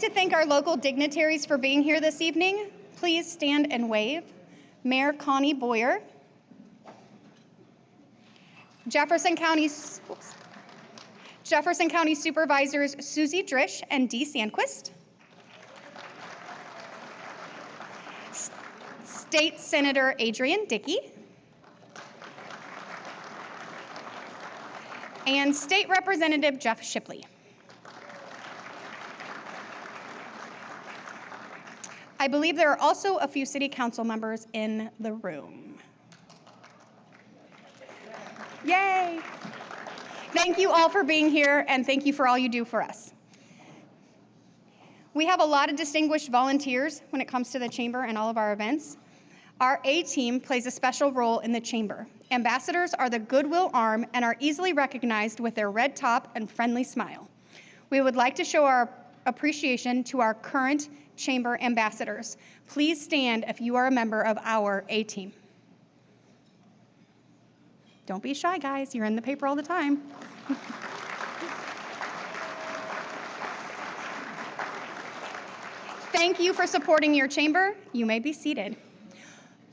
like to thank our local dignitaries for being here this evening. Please stand and wave. Mayor Connie Boyer, Jefferson County Supervisors Susie Drish and Dee Sandquist, State Senator Adrian Dickey, and State Representative Jeff Shipley. I believe there are also a few city council members in the room. Yay! Thank you all for being here, and thank you for all you do for us. We have a lot of distinguished volunteers when it comes to the Chamber and all of our events. Our A team plays a special role in the Chamber. Ambassadors are the goodwill arm and are easily recognized with their red top and friendly smile. We would like to show our appreciation to our current Chamber ambassadors. Please stand if you are a member of our A team. Don't be shy, guys. You're in the paper all the time. Thank you for supporting your Chamber. You may be seated.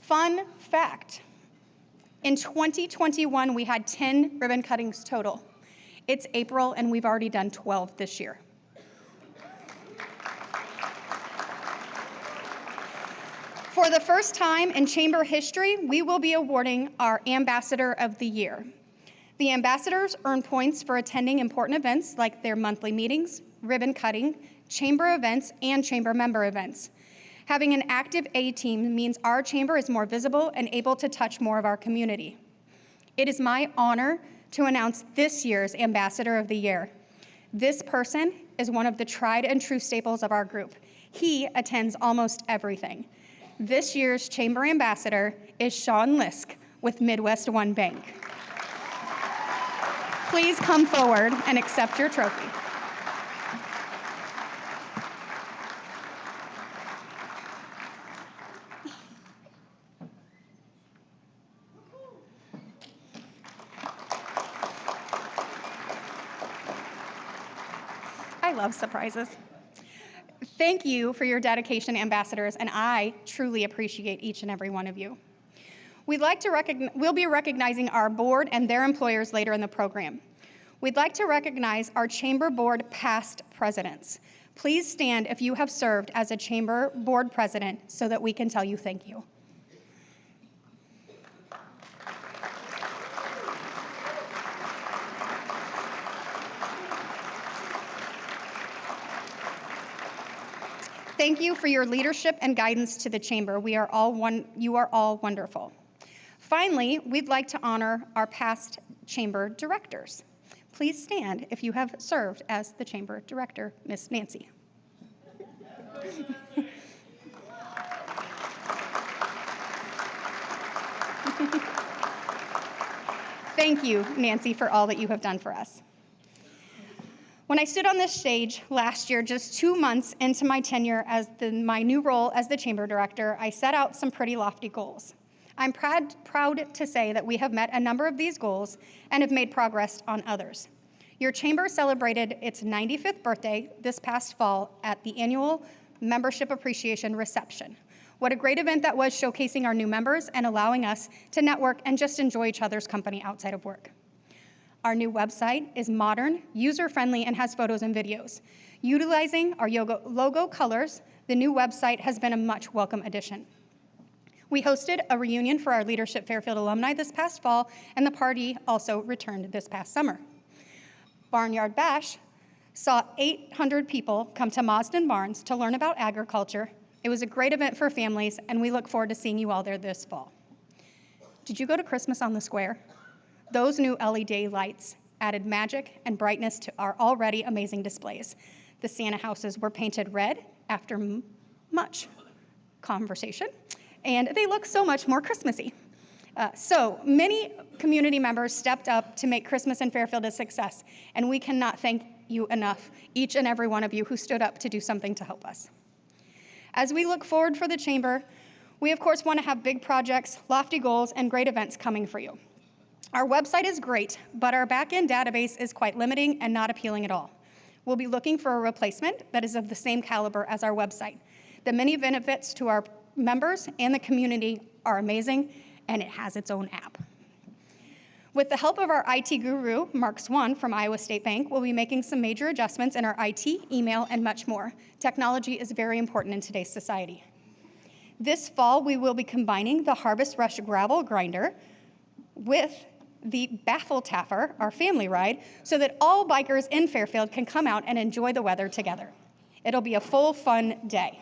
Fun fact, in 2021, we had 10 ribbon cuttings total. It's April, and we've already done 12 this year. For the first time in Chamber history, we will be awarding our Ambassador of the Year. The ambassadors earn points for attending important events like their monthly meetings, ribbon cutting, Chamber events, and Chamber member events. Having an active A team means our Chamber is more visible and able to touch more of our community. It is my honor to announce this year's Ambassador of the Year. This person is one of the tried and true staples of our group. He attends almost everything. This year's Chamber Ambassador is Shawn Lisk with Midwest One Bank. Please come forward and accept your trophy. I love surprises. Thank you for your dedication, ambassadors, and I truly appreciate each and every one of you. We'll be recognizing our board and their employers later in the program. We'd like to recognize our Chamber Board past presidents. Please stand if you have served as a Chamber Board president so that we can tell you thank you. Thank you for your leadership and guidance to the Chamber. You are all wonderful. Finally, we'd like to honor our past Chamber directors. Please stand if you have served as the Chamber Director, Miss Nancy. Thank you, Nancy, for all that you have done for us. When I stood on this stage last year, just 2 months into my tenure as my new role as the Chamber Director, I set out some pretty lofty goals. I'm proud to say that we have met a number of these goals and have made progress on others. Your Chamber celebrated its 95th birthday this past fall at the annual Membership Appreciation Reception. What a great event that was, showcasing our new members and allowing us to network and just enjoy each other's company outside of work. Our new website is modern, user-friendly, and has photos and videos. Utilizing our logo colors, the new website has been a much welcome addition. We hosted a reunion for our Leadership Fairfield alumni this past fall, and the party also returned this past summer. Barnyard Bash saw 800 people come to Marsden Barns to learn about agriculture. It was a great event for families, and we look forward to seeing you all there this fall. Did you go to Christmas on the Square? Those new LED lights added magic and brightness to our already amazing displays. The Santa houses were painted red after much conversation, and they look so much more Christmassy. So many community members stepped up to make Christmas in Fairfield a success, and we cannot thank you enough, each and every one of you who stood up to do something to help us. As we look forward for the Chamber, we of course want to have big projects, lofty goals, and great events coming for you. Our website is great, but our back-end database is quite limiting and not appealing at all. We'll be looking for a replacement that is of the same caliber as our website. The many benefits to our members and the community are amazing, and it has its own app. With the help of our IT guru, Mark Swan from Iowa State Bank, we'll be making some major adjustments in our IT, email, and much more. Technology is very important in today's society. This fall, we will be combining the Harvest Rush gravel grinder with the Baffle Taffer, our family ride, so that all bikers in Fairfield can come out and enjoy the weather together. It'll be a full, fun day.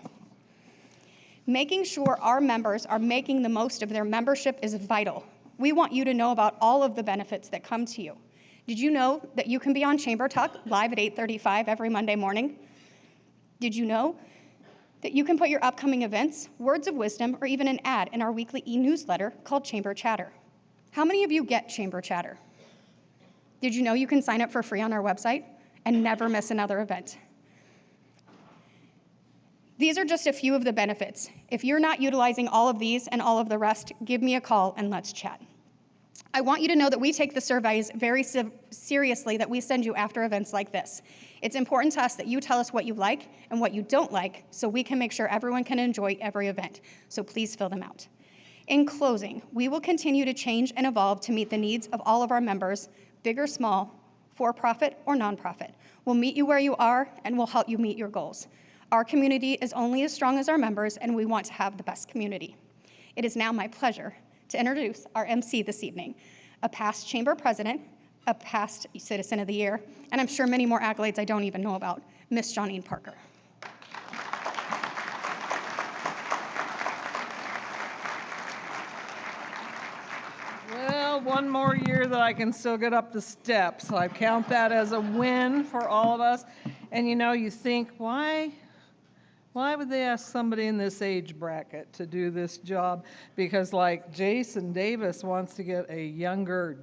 Making sure our members are making the most of their membership is vital. We want you to know about all of the benefits that come to you. Did you know that you can be on Chamber Talk live at 8:35 every Monday morning? Did you know that you can put your upcoming events, words of wisdom, or even an ad in our weekly e-newsletter called Chamber Chatter? How many of you get Chamber Chatter? Did you know you can sign up for free on our website and never miss another event? These are just a few of the benefits. If you're not utilizing all of these and all of the rest, give me a call and let's chat. I want you to know that we take the surveys very seriously that we send you after events like this. It's important to us that you tell us what you like and what you don't like so we can make sure everyone can enjoy every event. So please fill them out. In closing, we will continue to change and evolve to meet the needs of all of our members, big or small, for-profit or nonprofit. We'll meet you where you are and we'll help you meet your goals. Our community is only as strong as our members, and we want to have the best community. It is now my pleasure to introduce our MC this evening, a past chamber president, a past Citizen of the Year, and I'm sure many more accolades I don't even know about, Miss Johnine Parker. Well, one more year that I can still get up the steps. So I count that as a win for all of us. And you know, you think, why would they ask somebody in this age bracket to do this job? Because like Jason Davis wants to get a younger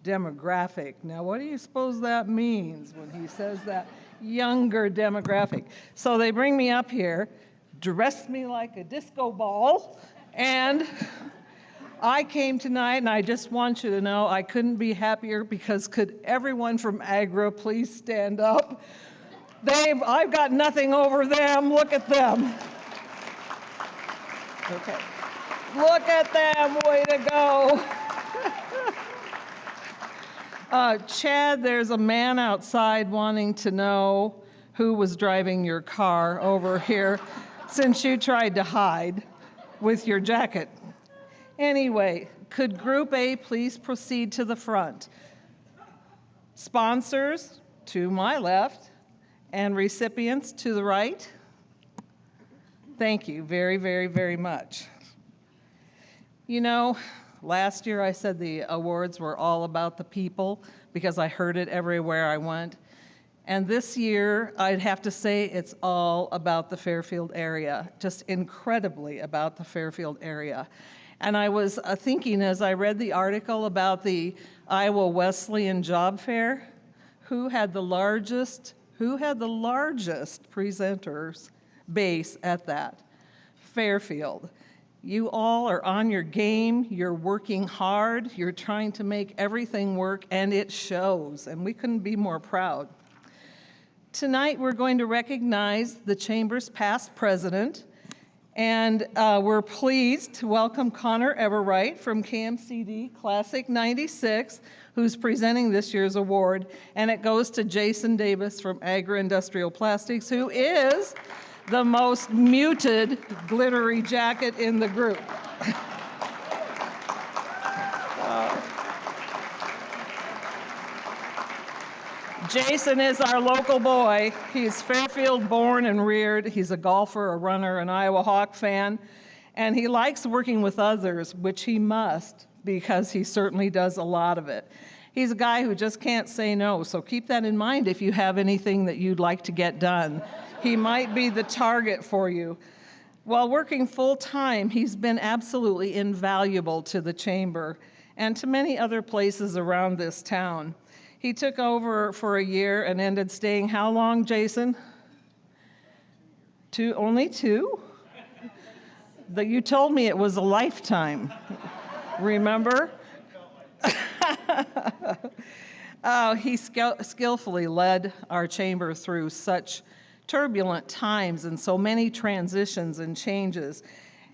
demographic. Now, what do you suppose that means when he says that? Younger demographic. So they bring me up here, dress me like a disco ball, and I came tonight, and I just want you to know I couldn't be happier because could everyone from Agra please stand up? I've got nothing over them. Look at them. Okay. Look at them. Way to go. Chad, there's a man outside wanting to know who was driving your car over here since you tried to hide with your jacket. Anyway, could Group A please proceed to the front? Sponsors to my left and recipients to the right. Thank you very, very, very much. You know, last year I said the awards were all about the people because I heard it everywhere I went. And this year, I'd have to say it's all about the Fairfield area, just incredibly about the Fairfield area. And I was thinking as I read the article about the Iowa Wesleyan Job Fair, who had the largest presenters base at that? Fairfield. You all are on your game, you're working hard, you're trying to make everything work, and it shows, and we couldn't be more proud. Tonight, we're going to recognize the Chamber's past president, and we're pleased to welcome Connor Everwright from KMCD Classic 96, who's presenting this year's award, and it goes to Jason Davis from Agra Industrial Plastics, who is the most muted glittery jacket in the group. Jason is our local boy. He's Fairfield born and reared. He's a golfer, a runner, an Iowa Hawk fan, and he likes working with others, which he must, because he certainly does a lot of it. He's a guy who just can't say no, so keep that in mind if you have anything that you'd like to get done. He might be the target for you. While working full-time, he's been absolutely invaluable to the Chamber and to many other places around this town. He took over for a year and ended staying how long, Jason? Only two? You told me it was a lifetime. Remember? Oh, he skillfully led our chamber through such turbulent times and so many transitions and changes.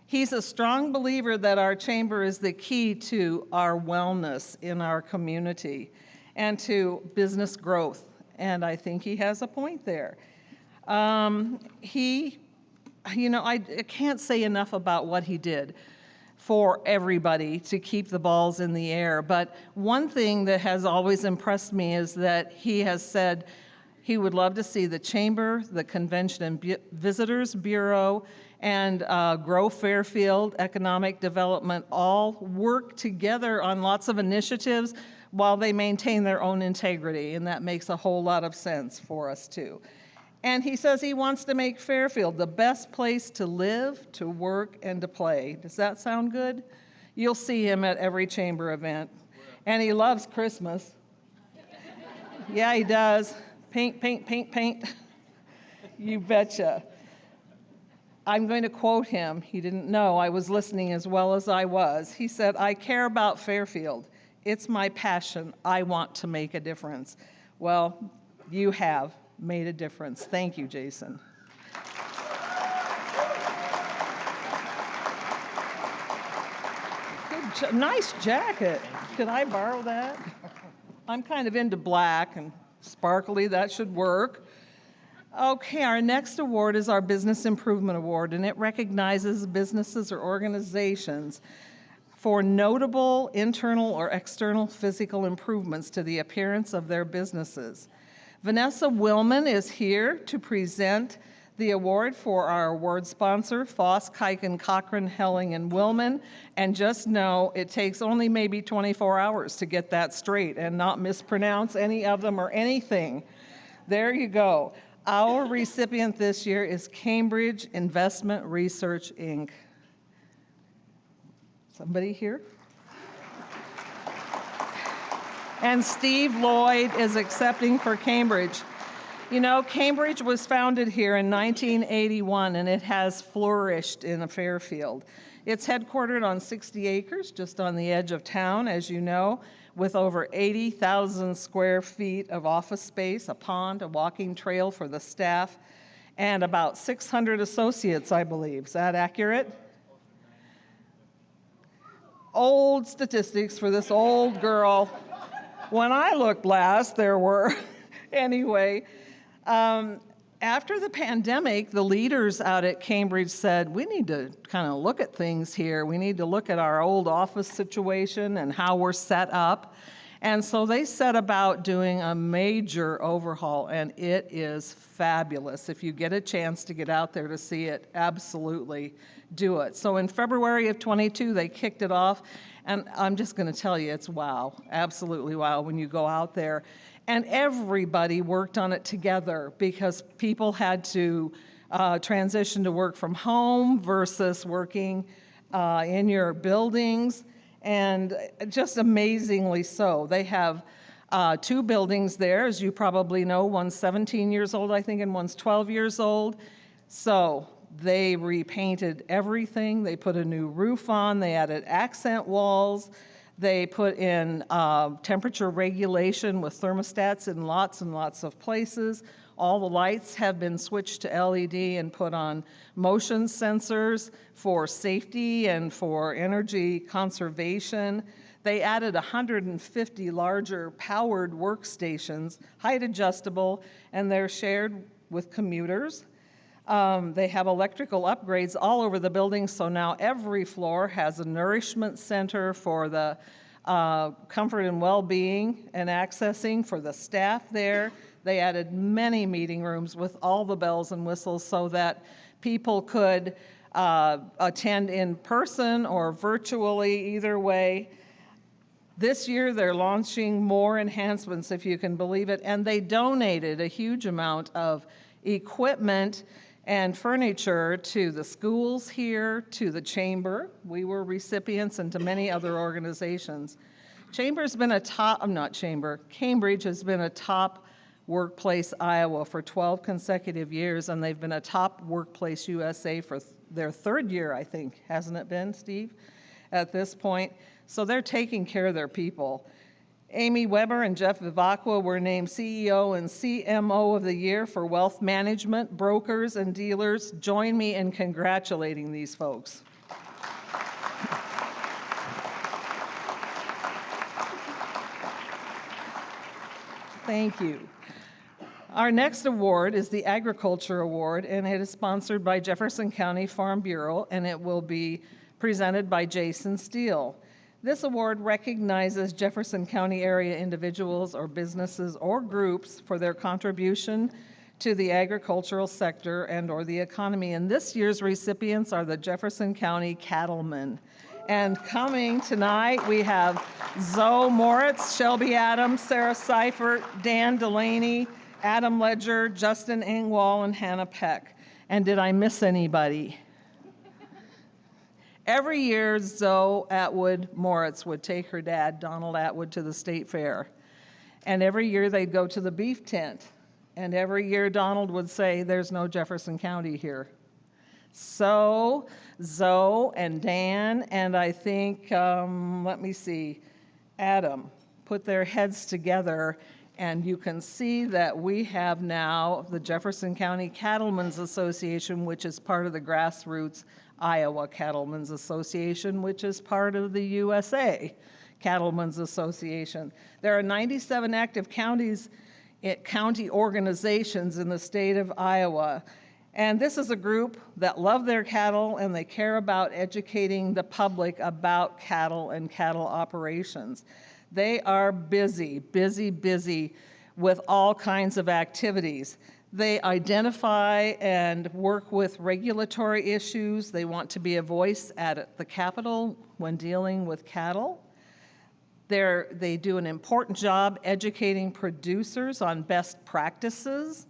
He's a strong believer that our chamber is the key to our wellness in our community and to business growth. And I think he has a point there. I can't say enough about what he did for everybody to keep the balls in the air. But one thing that has always impressed me is that he has said he would love to see the Chamber, the Convention and Visitors Bureau, and Grow Fairfield Economic Development all work together on lots of initiatives while they maintain their own integrity, and that makes a whole lot of sense for us too. And he says he wants to make Fairfield the best place to live, to work, and to play. Does that sound good? You'll see him at every chamber event. And he loves Christmas. Yeah, he does. Paint, paint, paint, paint. You betcha. I'm going to quote him. He didn't know I was listening as well as I was. He said, "I care about Fairfield. It's my passion. I want to make a difference." Well, you have made a difference. Thank you, Jason. Nice jacket. Could I borrow that? I'm kind of into black and sparkly. That should work. Okay, our next award is our Business Improvement Award, and it recognizes businesses or organizations for notable internal or external physical improvements to the appearance of their businesses. Vanessa Willman is here to present the award for our award sponsor, Foss, Kiken, Cochran, Helling, and Willman. And just know it takes only maybe 24 hours to get that straight and not mispronounce any of them or anything. There you go. Our recipient this year is Cambridge Investment Research, Inc. Somebody here? And Steve Lloyd is accepting for Cambridge. You know, Cambridge was founded here in 1981, and it has flourished in Fairfield. It's headquartered on 60 acres, just on the edge of town, as you know, with over 80,000 square feet of office space, a pond, a walking trail for the staff, and about 600 associates, I believe. Is that accurate? Old statistics for this old girl. When I looked last, there were. Anyway, after the pandemic, the leaders out at Cambridge said, we need to kind of look at things here. We need to look at our old office situation and how we're set up. And so they set about doing a major overhaul, and it is fabulous. If you get a chance to get out there to see it, absolutely do it. So in February of 22, they kicked it off, and I'm just going to tell you, it's wow, absolutely wow when you go out there. And everybody worked on it together because people had to transition to work from home versus working in your buildings, and just amazingly so. They have 2 buildings there, as you probably know. One's 17 years old, I think, and one's 12 years old. So they repainted everything. They put a new roof on. They added accent walls. They put in temperature regulation with thermostats in lots and lots of places. All the lights have been switched to LED and put on motion sensors for safety and for energy conservation. They added 150 larger powered workstations, height adjustable, and they're shared with commuters. They have electrical upgrades all over the building, so now every floor has a nourishment center for the comfort and well-being and accessing for the staff there. They added many meeting rooms with all the bells and whistles so that people could attend in person or virtually, either way. This year they're launching more enhancements, if you can believe it, and they donated a huge amount of equipment and furniture to the schools here, to the chamber. We were recipients, and to many other organizations. Cambridge has been a top Workplace Iowa for 12 consecutive years, and they've been a top Workplace USA for their 3rd year, I think. Hasn't it been, Steve, at this point? So they're taking care of their people. Amy Weber and Jeff Vivacqua were named CEO and CMO of the Year for Wealth Management, Brokers, and Dealers. Join me in congratulating these folks. Thank you. Our next award is the Agriculture Award, and it is sponsored by Jefferson County Farm Bureau, and it will be presented by Jason Steele. This award recognizes Jefferson County area individuals or businesses or groups for their contribution to the agricultural sector and/or the economy. And this year's recipients are the Jefferson County Cattlemen. And coming tonight, we have Zoe Moritz, Shelby Adams, Sarah Seifert, Dan Delaney, Adam Ledger, Justin Engwall, and Hannah Peck. And did I miss anybody? Every year, Zoe Atwood Moritz would take her dad, Donald Atwood, to the state fair. And every year they'd go to the beef tent. And every year Donald would say, "There's no Jefferson County here." So Zoe and Dan and I think, Adam put their heads together, and you can see that we have now the Jefferson County Cattlemen's Association, which is part of the grassroots Iowa Cattlemen's Association, which is part of the USA Cattlemen's Association. There are 97 active county organizations in the state of Iowa. And this is a group that love their cattle, and they care about educating the public about cattle and cattle operations. They are busy with all kinds of activities. They identify and work with regulatory issues. They want to be a voice at the Capitol when dealing with cattle. They do an important job educating producers on best practices.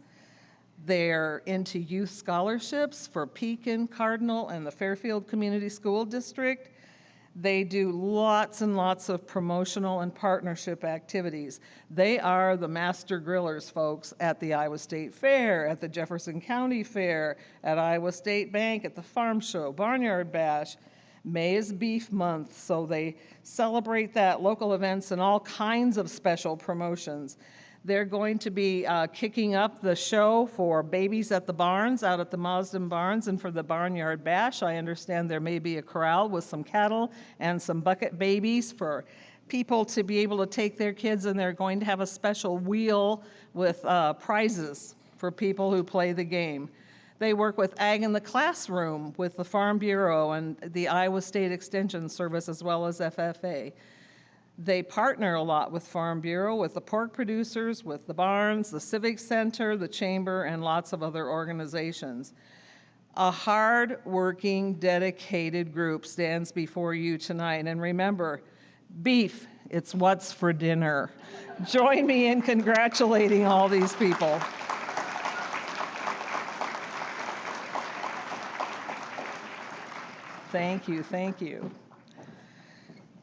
They're into youth scholarships for Pekin, Cardinal, and the Fairfield Community School District. They do lots and lots of promotional and partnership activities. They are the master grillers, folks, at the Iowa State Fair, at the Jefferson County Fair, at Iowa State Bank, at the Farm Show, Barnyard Bash. May is Beef Month, so they celebrate that, local events, and all kinds of special promotions. They're going to be kicking up the show for Babies at the Barns, out at the Mausden Barns, and for the Barnyard Bash. I understand there may be a corral with some cattle and some bucket babies for people to be able to take their kids, and they're going to have a special wheel with prizes for people who play the game. They work with Ag in the Classroom with the Farm Bureau and the Iowa State Extension Service, as well as FFA. They partner a lot with Farm Bureau, with the pork producers, with the barns, the Civic Center, the Chamber, and lots of other organizations. A hard-working, dedicated group stands before you tonight. And remember, beef, it's what's for dinner. Join me in congratulating all these people. Thank you, thank you.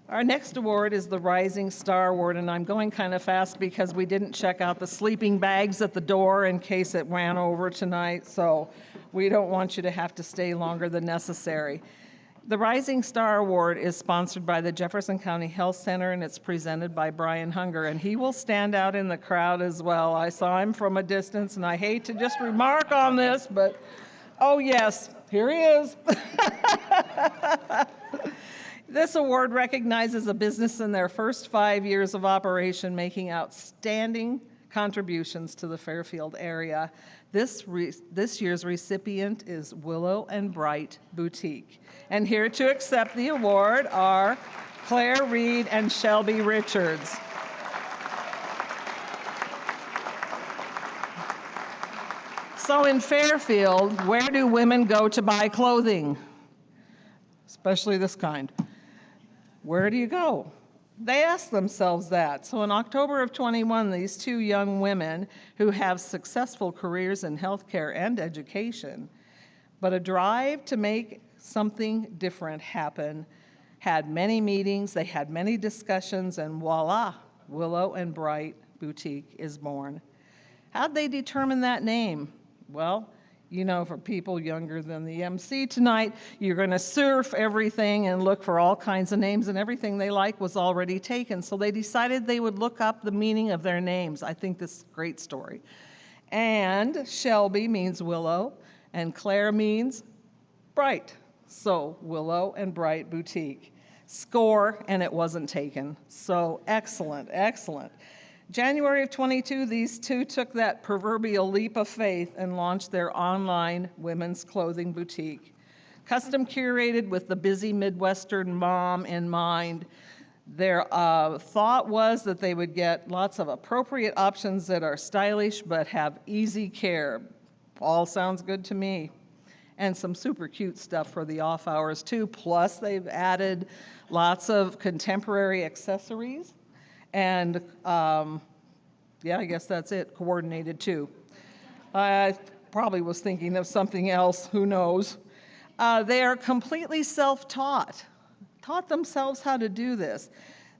Our next award is the Rising Star Award, and I'm going kind of fast because we didn't check out the sleeping bags at the door in case it ran over tonight, so we don't want you to have to stay longer than necessary. The Rising Star Award is sponsored by the Jefferson County Health Center, and it's presented by Brian Hunger, and he will stand out in the crowd as well. I saw him from a distance, and I hate to just remark on this, but oh yes, here he is. This award recognizes a business in their first 5 years of operation making outstanding contributions to the Fairfield area. This year's recipient is Willow and Bright Boutique. And here to accept the award are Claire Reed and Shelby Richards. So in Fairfield, where do women go to buy clothing? Especially this kind. Where do you go? They ask themselves that. So in October of 21, these two young women who have successful careers in healthcare and education, but a drive to make something different happen, had many meetings, they had many discussions, and voila, Willow and Bright Boutique is born. How'd they determine that name? Well, You know, for people younger than the MC tonight, you're going to surf everything and look for all kinds of names, and everything they like was already taken. So they decided they would look up the meaning of their names. I think this is a great story. And Shelby means willow, and Claire means bright. So Willow and Bright Boutique. Score, and it wasn't taken. So excellent, excellent. January of 22, these two took that proverbial leap of faith and launched their online women's clothing boutique. Custom curated with the busy Midwestern mom in mind, their thought was that they would get lots of appropriate options that are stylish but have easy care. All sounds good to me. And some super cute stuff for the off hours too. Plus they've added lots of contemporary accessories. And yeah, I guess that's it, coordinated too. I probably was thinking of something else, who knows. They are completely self-taught, taught themselves how to do this.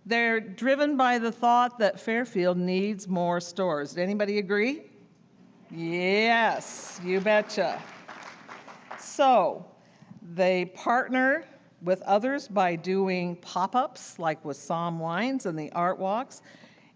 They're driven by the thought that Fairfield needs more stores. Did anybody agree? Yes, you betcha. So they partner with others by doing pop-ups, like with SOMM Wines and the Art Walks.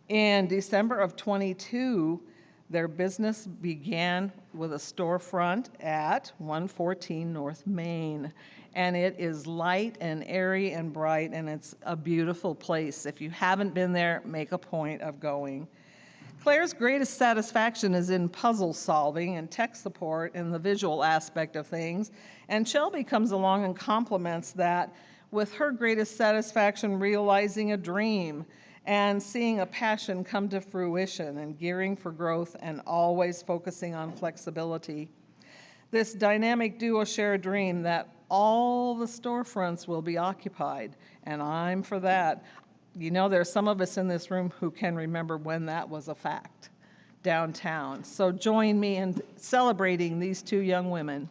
In December of 22, their business began with a storefront at 114 North Main. And it is light and airy and bright, and it's a beautiful place. If you haven't been there, make a point of going. Claire's greatest satisfaction is in puzzle solving and tech support and the visual aspect of things. And Shelby comes along and complements that with her greatest satisfaction realizing a dream and seeing a passion come to fruition and gearing for growth and always focusing on flexibility. This dynamic duo share a dream that all the storefronts will be occupied, and I'm for that. You know, there's some of us in this room who can remember when that was a fact downtown. So join me in celebrating these two young women.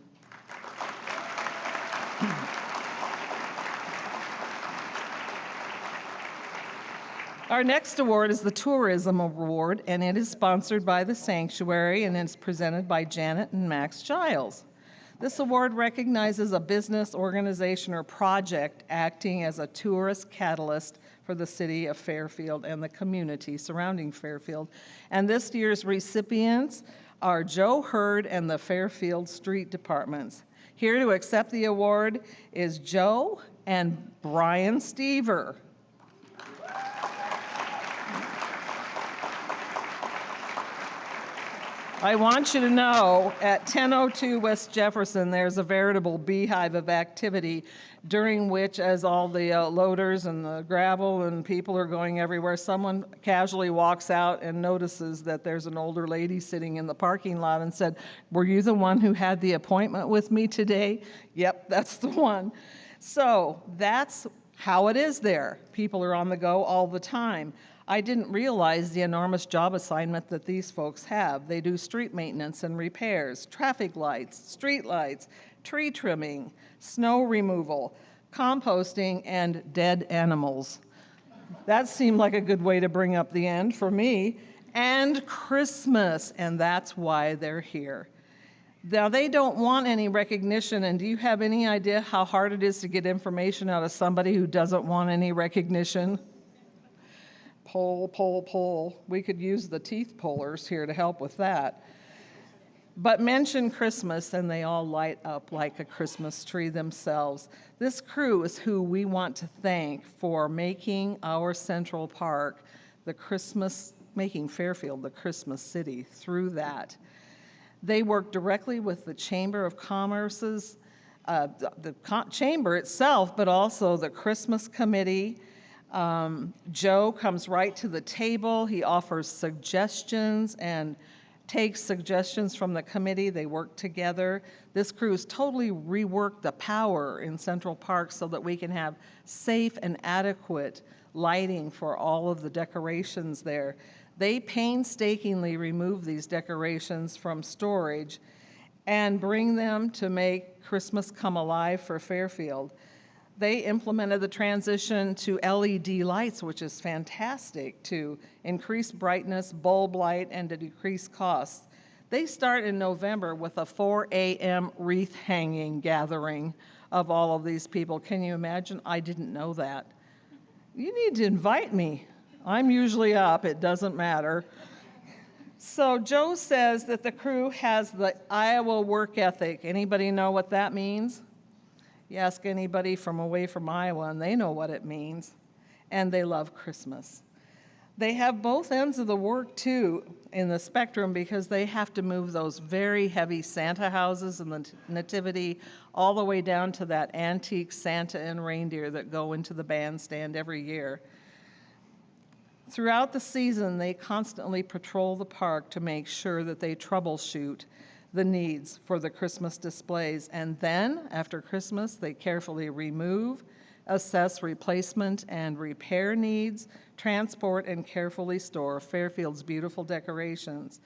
Our next award is the Tourism Award, and it is sponsored by the Sanctuary, and it's presented by Janet and Max Giles. This award recognizes a business, organization, or project acting as a tourist catalyst for the city of Fairfield and the community surrounding Fairfield. And this year's recipients are Joe Hurd and the Fairfield Street Departments. Here to accept the award is Joe and Brian Stever. I want you to know at 1002 West Jefferson, there's a veritable beehive of activity during which, as all the loaders and the gravel and people are going everywhere, someone casually walks out and notices that there's an older lady sitting in the parking lot and said, "Were you the one who had the appointment with me today?" Yep, that's the one. So that's how it is there. People are on the go all the time. I didn't realize the enormous job assignment that these folks have. They do street maintenance and repairs, traffic lights, street lights, tree trimming, snow removal, composting, and dead animals. That seemed like a good way to bring up the end for me. And Christmas, and that's why they're here. Now, they don't want any recognition, and do you have any idea how hard it is to get information out of somebody who doesn't want any recognition? Pull, pull, pull. We could use the teeth pullers here to help with that. But mention Christmas and they all light up like a Christmas tree themselves. This crew is who we want to thank for making our Central Park making Fairfield the Christmas city through that. They work directly with the Chamber of Commerce's, chamber itself, but also the Christmas Committee. Joe comes right to the table. He offers suggestions and takes suggestions from the committee. They work together. This crew's totally reworked the power in Central Park so that we can have safe and adequate lighting for all of the decorations there. They painstakingly remove these decorations from storage and bring them to make Christmas come alive for Fairfield. They implemented the transition to LED lights, which is fantastic, to increase brightness, bulb light, and to decrease costs. They start in November with a 4 a.m. wreath hanging gathering of all of these people. Can you imagine? I didn't know that. You need to invite me. I'm usually up, it doesn't matter. So Joe says that the crew has the Iowa work ethic. Anybody know what that means? You ask anybody from away from Iowa and they know what it means. And they love Christmas. They have both ends of the work too in the spectrum because they have to move those very heavy Santa houses and the nativity all the way down to that antique Santa and reindeer that go into the bandstand every year. Throughout the season, they constantly patrol the park to make sure that they troubleshoot the needs for the Christmas displays. And then, after Christmas, they carefully remove, assess replacement and repair needs, transport, and carefully store Fairfield's beautiful decorations.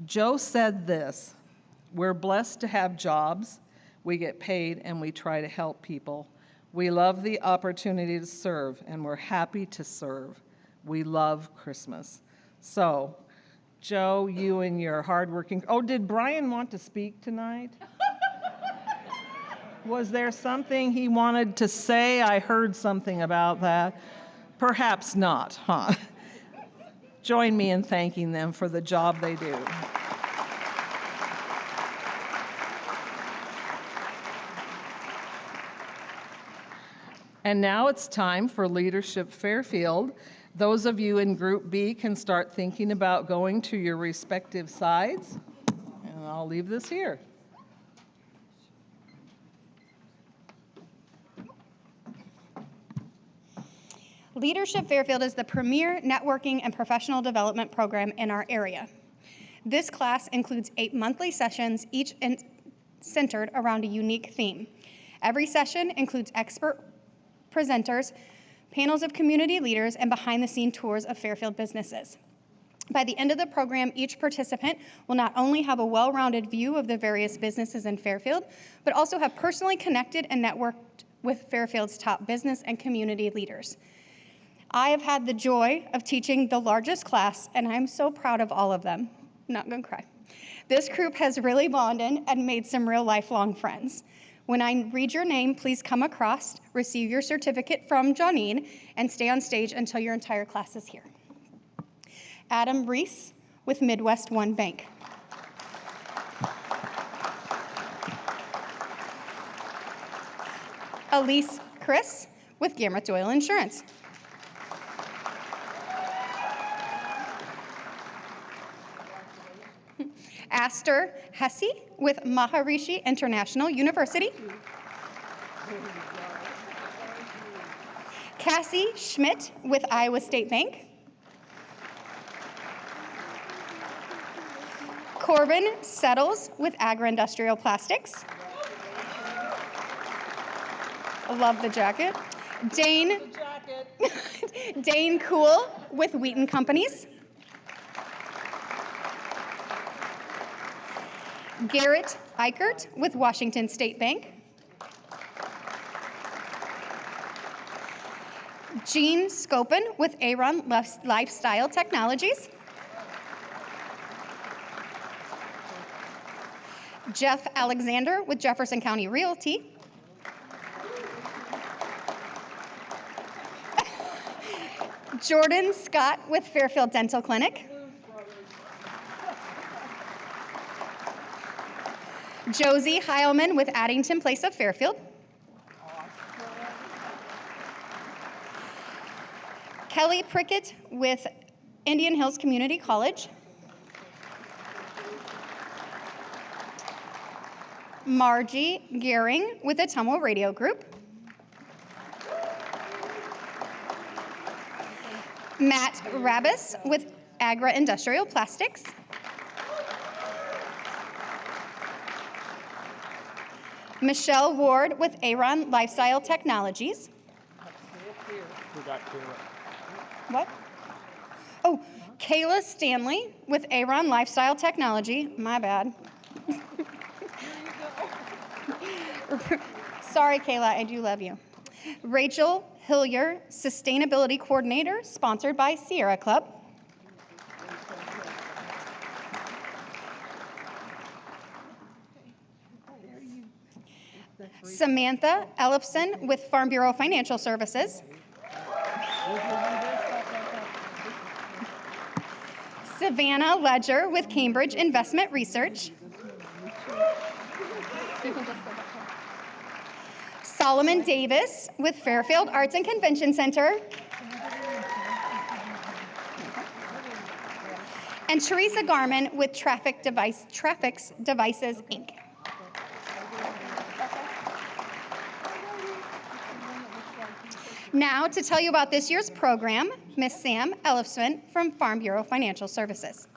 Joe said this, "We're blessed to have jobs, we get paid, and we try to help people. We love the opportunity to serve, and we're happy to serve. We love Christmas." So, Joe, you and your hardworking, oh, did Brian want to speak tonight? Was there something he wanted to say? I heard something about that. Perhaps not, huh? Join me in thanking them for the job they do. And now it's time for Leadership Fairfield. Those of you in Group B can start thinking about going to your respective sides. And I'll leave this here. Leadership Fairfield is the premier networking and professional development program in our area. This class includes 8 monthly sessions, each centered around a unique theme. Every session includes expert presenters, panels of community leaders, and behind-the-scene tours of Fairfield businesses. By the end of the program, each participant will not only have a well-rounded view of the various businesses in Fairfield, but also have personally connected and networked with Fairfield's top business and community leaders. I have had the joy of teaching the largest class, and I'm so proud of all of them. I'm not gonna cry. This group has really bonded and made some real lifelong friends. When I read your name, please come across, receive your certificate from Johnine, and stay on stage until your entire class is here. Adam Reese with Midwest One Bank. Elise Chris with Gamreth Doyle Insurance. Aster Hesse with Maharishi International University. Cassie Schmidt with Iowa State Bank. Corbin Settles with Agri-Industrial Plastics. I love the jacket. Dane Cool with Wheaton Companies. Garrett Eichert with Washington State Bank. Jean Scopin with Aaron Lifestyle Technologies. Jeff Alexander with Jefferson County Realty. Jordan Scott with Fairfield Dental Clinic. Josie Heilman with Addington Place of Fairfield. Kelly Prickett with Indian Hills Community College. Margie Gehring with the Tumwa Radio Group. Matt Rabis with Agri-Industrial Plastics. Michelle Ward with Aaron Lifestyle Technologies. What? Oh, Kayla Stanley with Aaron Lifestyle Technology. My bad. Sorry, Kayla, I do love you. Rachel Hillier, Sustainability Coordinator, sponsored by Sierra Club. Samantha Ellefson with Farm Bureau Financial Services. Savannah Ledger with Cambridge Investment Research. Solomon Davis with Fairfield Arts and Convention Center. And Teresa Garman with Traffics Devices, Inc. Now, to tell you about this year's program, Miss Sam Ellefson from Farm Bureau Financial Services.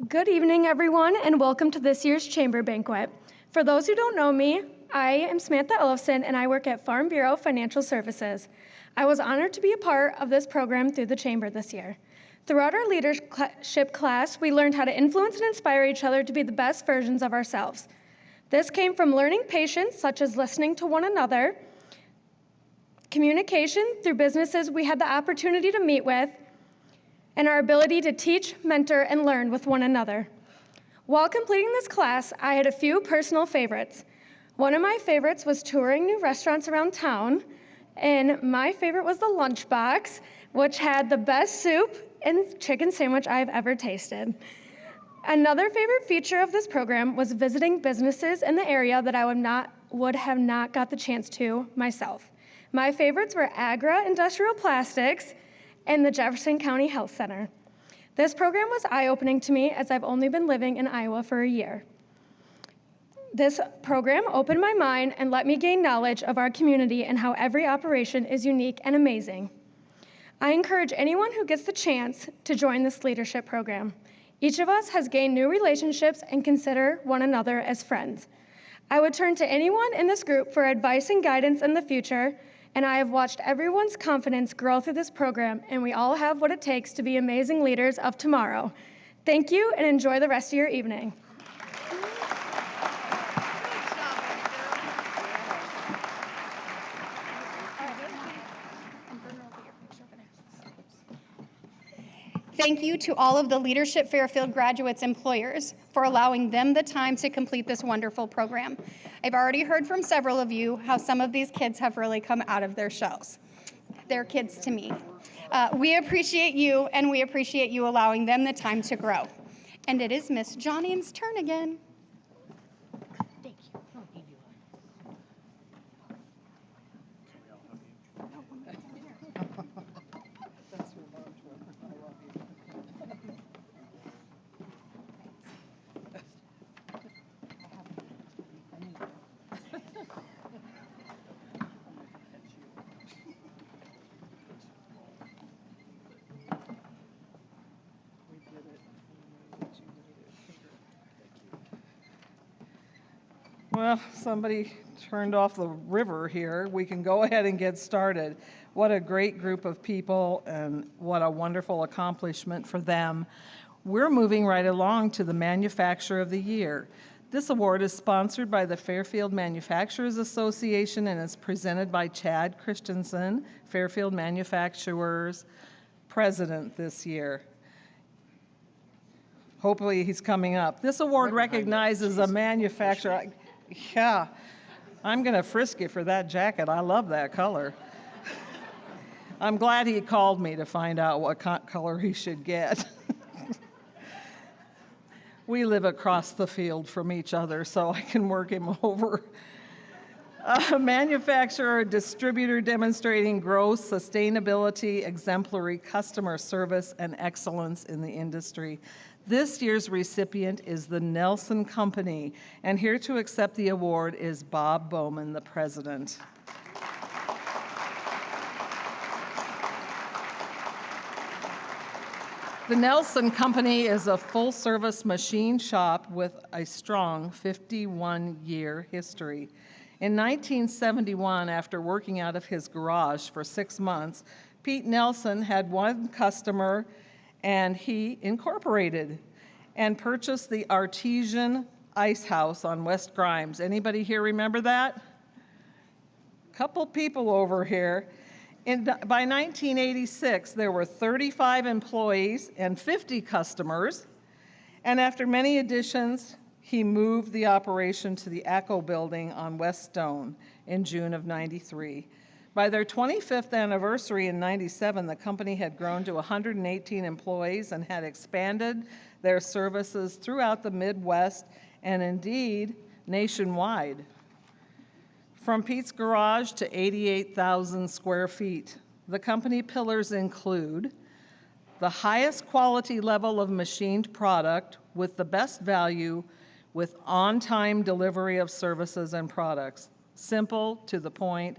Good evening, everyone, and welcome to this year's Chamber Banquet. For those who don't know me, I am Samantha Ellefson, and I work at Farm Bureau Financial Services. I was honored to be a part of this program through the Chamber this year. Throughout our leadership class, we learned how to influence and inspire each other to be the best versions of ourselves. This came from learning patience, such as listening to one another, communication through businesses we had the opportunity to meet with, and our ability to teach, mentor, and learn with one another. While completing this class, I had a few personal favorites. One of my favorites was touring new restaurants around town, and my favorite was the Lunchbox, which had the best soup and chicken sandwich I've ever tasted. Another favorite feature of this program was visiting businesses in the area that I would have not got the chance to myself. My favorites were Agra Industrial Plastics and the Jefferson County Health Center. This program was eye-opening to me as I've only been living in Iowa for a year. This program opened my mind and let me gain knowledge of our community and how every operation is unique and amazing. I encourage anyone who gets the chance to join this leadership program. Each of us has gained new relationships and consider one another as friends. I would turn to anyone in this group for advice and guidance in the future, and I have watched everyone's confidence grow through this program, and we all have what it takes to be amazing leaders of tomorrow. Thank you, and enjoy the rest of your evening. Thank you to all of the Leadership Fairfield graduates' employers for allowing them the time to complete this wonderful program. I've already heard from several of you how some of these kids have really come out of their shells. They're kids to me. We appreciate you, and we appreciate you allowing them the time to grow. And it is Miss Johnine's turn again. Thank you. Well, somebody turned off the river here. We can go ahead and get started. What a great group of people, and what a wonderful accomplishment for them. We're moving right along to the Manufacturer of the Year. This award is sponsored by the Fairfield Manufacturers Association and is presented by Chad Christensen, Fairfield Manufacturers President this year. Hopefully he's coming up. This award recognizes a manufacturer. Yeah, I'm going to frisk you for that jacket. I love that color. I'm glad he called me to find out what color he should get. We live across the field from each other, so I can work him over. A manufacturer, distributor demonstrating growth, sustainability, exemplary customer service, and excellence in the industry. This year's recipient is the Nelson Company, and here to accept the award is Bob Bowman, the president. The Nelson Company is a full-service machine shop with a strong 51-year history. In 1971, after working out of his garage for 6 months, Pete Nelson had one customer, and he incorporated and purchased the Artesian Ice House on West Grimes. Anybody here remember that? Couple people over here. By 1986, there were 35 employees and 50 customers, and after many additions, he moved the operation to the Echo building on West Stone in June of 93. By their 25th anniversary in 97, the company had grown to 118 employees and had expanded their services throughout the Midwest and indeed nationwide. From Pete's Garage to 88,000 square feet, the company pillars include the highest quality level of machined product with the best value with on-time delivery of services and products, simple, to the point,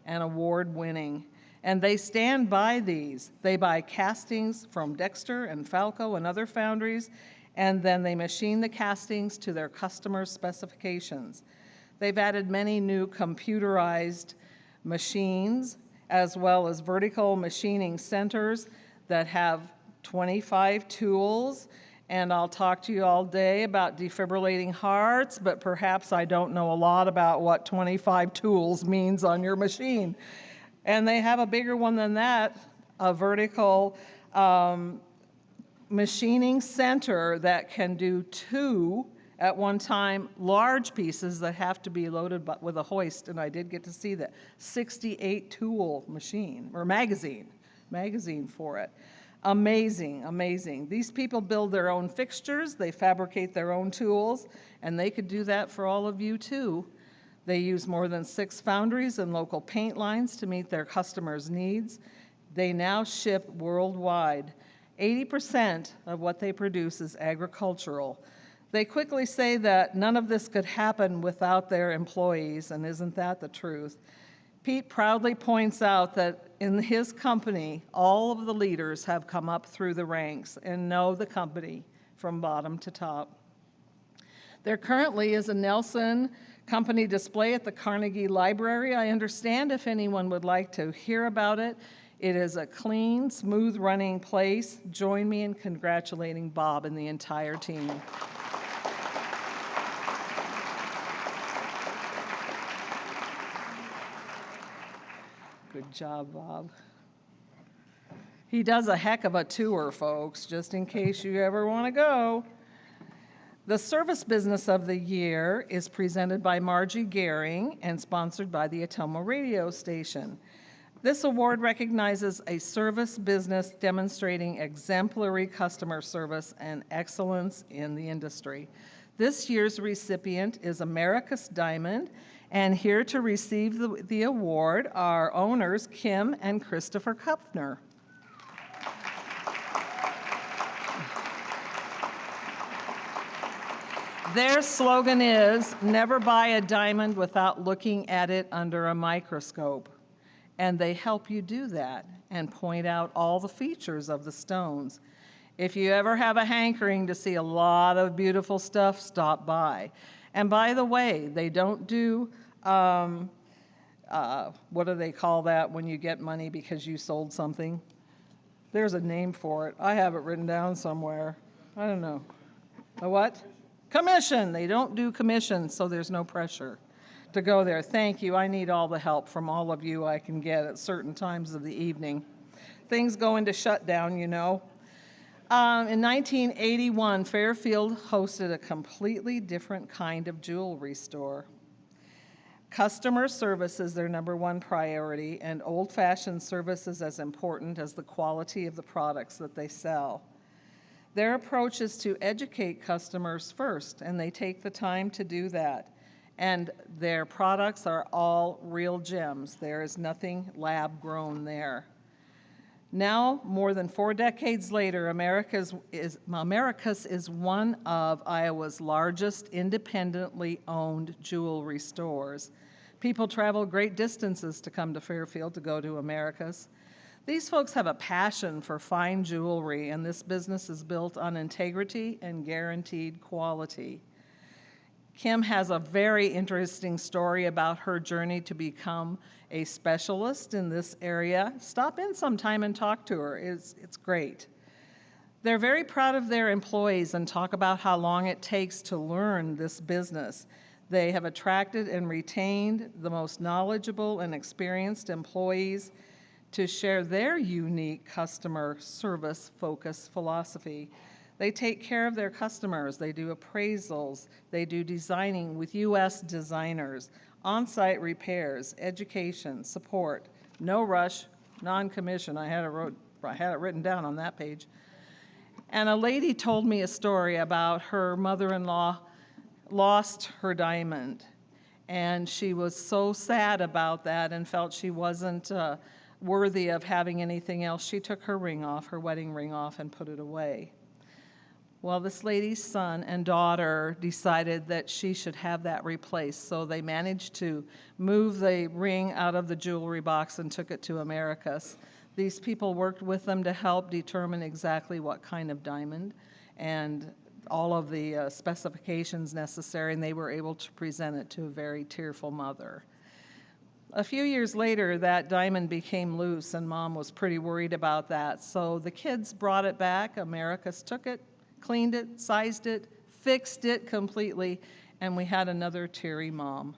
and award-winning. And they stand by these. They buy castings from Dexter and Falco and other foundries, and then they machine the castings to their customers' specifications. They've added many new computerized machines, as well as vertical machining centers that have 25 tools. And I'll talk to you all day about defibrillating hearts, but perhaps I don't know a lot about what 25 tools means on your machine. And they have a bigger one than that, a vertical machining center that can do 2 at one time large pieces that have to be loaded with a hoist, and I did get to see that 68 tool machine or magazine for it. Amazing, amazing. These people build their own fixtures, they fabricate their own tools, and they could do that for all of you too. They use more than 6 foundries and local paint lines to meet their customers' needs. They now ship worldwide. 80% of what they produce is agricultural. They quickly say that none of this could happen without their employees, and isn't that the truth? Pete proudly points out that in his company, all of the leaders have come up through the ranks and know the company from bottom to top. There currently is a Nelson Company display at the Carnegie Library. I understand if anyone would like to hear about it. It is a clean, smooth running place. Join me in congratulating Bob and the entire team. Good job, Bob. He does a heck of a tour, folks, just in case you ever want to go. The Service Business of the Year is presented by Margie Gehring and sponsored by the Atomo radio station. This award recognizes a service business demonstrating exemplary customer service and excellence in the industry. This year's recipient is America's Diamond, and here to receive the award are owners Kim and Christopher Kupfner. Their slogan is, "Never buy a diamond without looking at it under a microscope." And they help you do that and point out all the features of the stones. If you ever have a hankering to see a lot of beautiful stuff, stop by. And by the way, they don't do, what do they call that when you get money because you sold something? There's a name for it. I have it written down somewhere. I don't know. A what? Commission. They don't do commission, so there's no pressure to go there. Thank you. I need all the help from all of you I can get at certain times of the evening. Things go into shutdown, you know. In 1981, Fairfield hosted a completely different kind of jewelry store. Customer service is their #1 priority, and old-fashioned service is as important as the quality of the products that they sell. Their approach is to educate customers first, and they take the time to do that. And their products are all real gems. There is nothing lab-grown there. Now, more than 4 decades later, America's is one of Iowa's largest independently owned jewelry stores. People travel great distances to come to Fairfield to go to America's. These folks have a passion for fine jewelry, and this business is built on integrity and guaranteed quality. Kim has a very interesting story about her journey to become a specialist in this area. Stop in sometime and talk to her. It's great. They're very proud of their employees and talk about how long it takes to learn this business. They have attracted and retained the most knowledgeable and experienced employees to share their unique customer service focused philosophy. They take care of their customers. They do appraisals. They do designing with U.S. designers, on-site repairs, education, support, no rush, non-commission. I had it written down on that page. And a lady told me a story about her mother-in-law lost her diamond. And she was so sad about that and felt she wasn't worthy of having anything else. She took her ring off, her wedding ring off, and put it away. Well, this lady's son and daughter decided that she should have that replaced, so they managed to move the ring out of the jewelry box and took it to Americas. These people worked with them to help determine exactly what kind of diamond and all of the specifications necessary, and they were able to present it to a very tearful mother. A few years later, that diamond became loose, and Mom was pretty worried about that. So the kids brought it back. Americas took it, cleaned it, sized it, fixed it completely, and we had another teary mom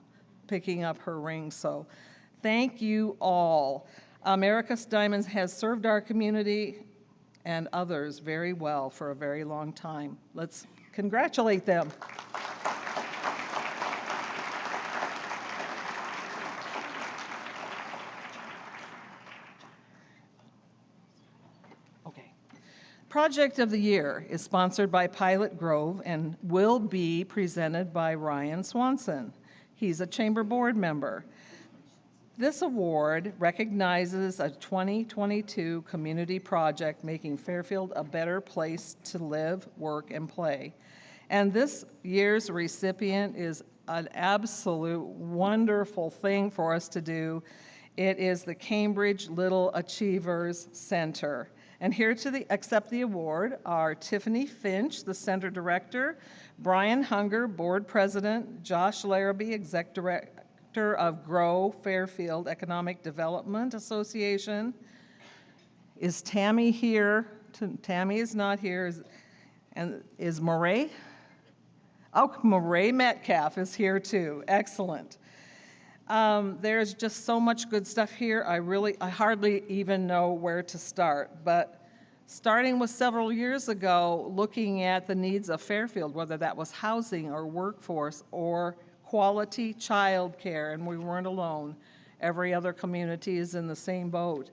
picking up her ring. So thank you all. Americas Diamonds has served our community and others very well for a very long time. Let's congratulate them. Okay. Project of the Year is sponsored by Pilot Grove and will be presented by Ryan Swanson. He's a Chamber Board member. This award recognizes a 2022 community project making Fairfield a better place to live, work, and play. And this year's recipient is an absolute wonderful thing for us to do. It is the Cambridge Little Achievers Center. And here to accept the award are Tiffany Finch, the Center Director, Brian Hunger, Board President, Josh Larrabee, Exec Director of GROW Fairfield Economic Development Association. Is Tammy here? Tammy is not here. Is Murray? Oh, Murray Metcalf is here too. Excellent. There's just so much good stuff here. I hardly even know where to start. But starting with several years ago, looking at the needs of Fairfield, whether that was housing or workforce or quality child care, and we weren't alone. Every other community is in the same boat.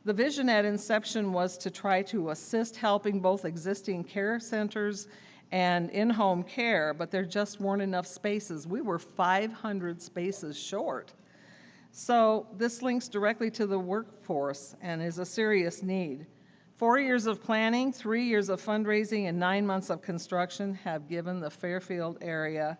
The vision at inception was to try to assist helping both existing care centers and in-home care, but there just weren't enough spaces. We were 500 spaces short. So this links directly to the workforce and is a serious need. 4 years of planning, 3 years of fundraising, and 9 months of construction have given the Fairfield area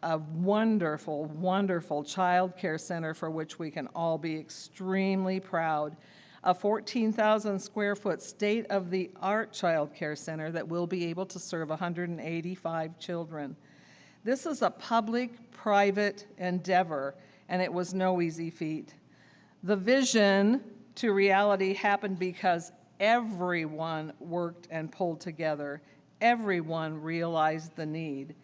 a wonderful, wonderful child care center for which we can all be extremely proud. A 14,000 square foot state-of-the-art child care center that will be able to serve 185 children. This is a public-private endeavor, and it was no easy feat. The vision to reality happened because everyone worked and pulled together. Everyone realized the need.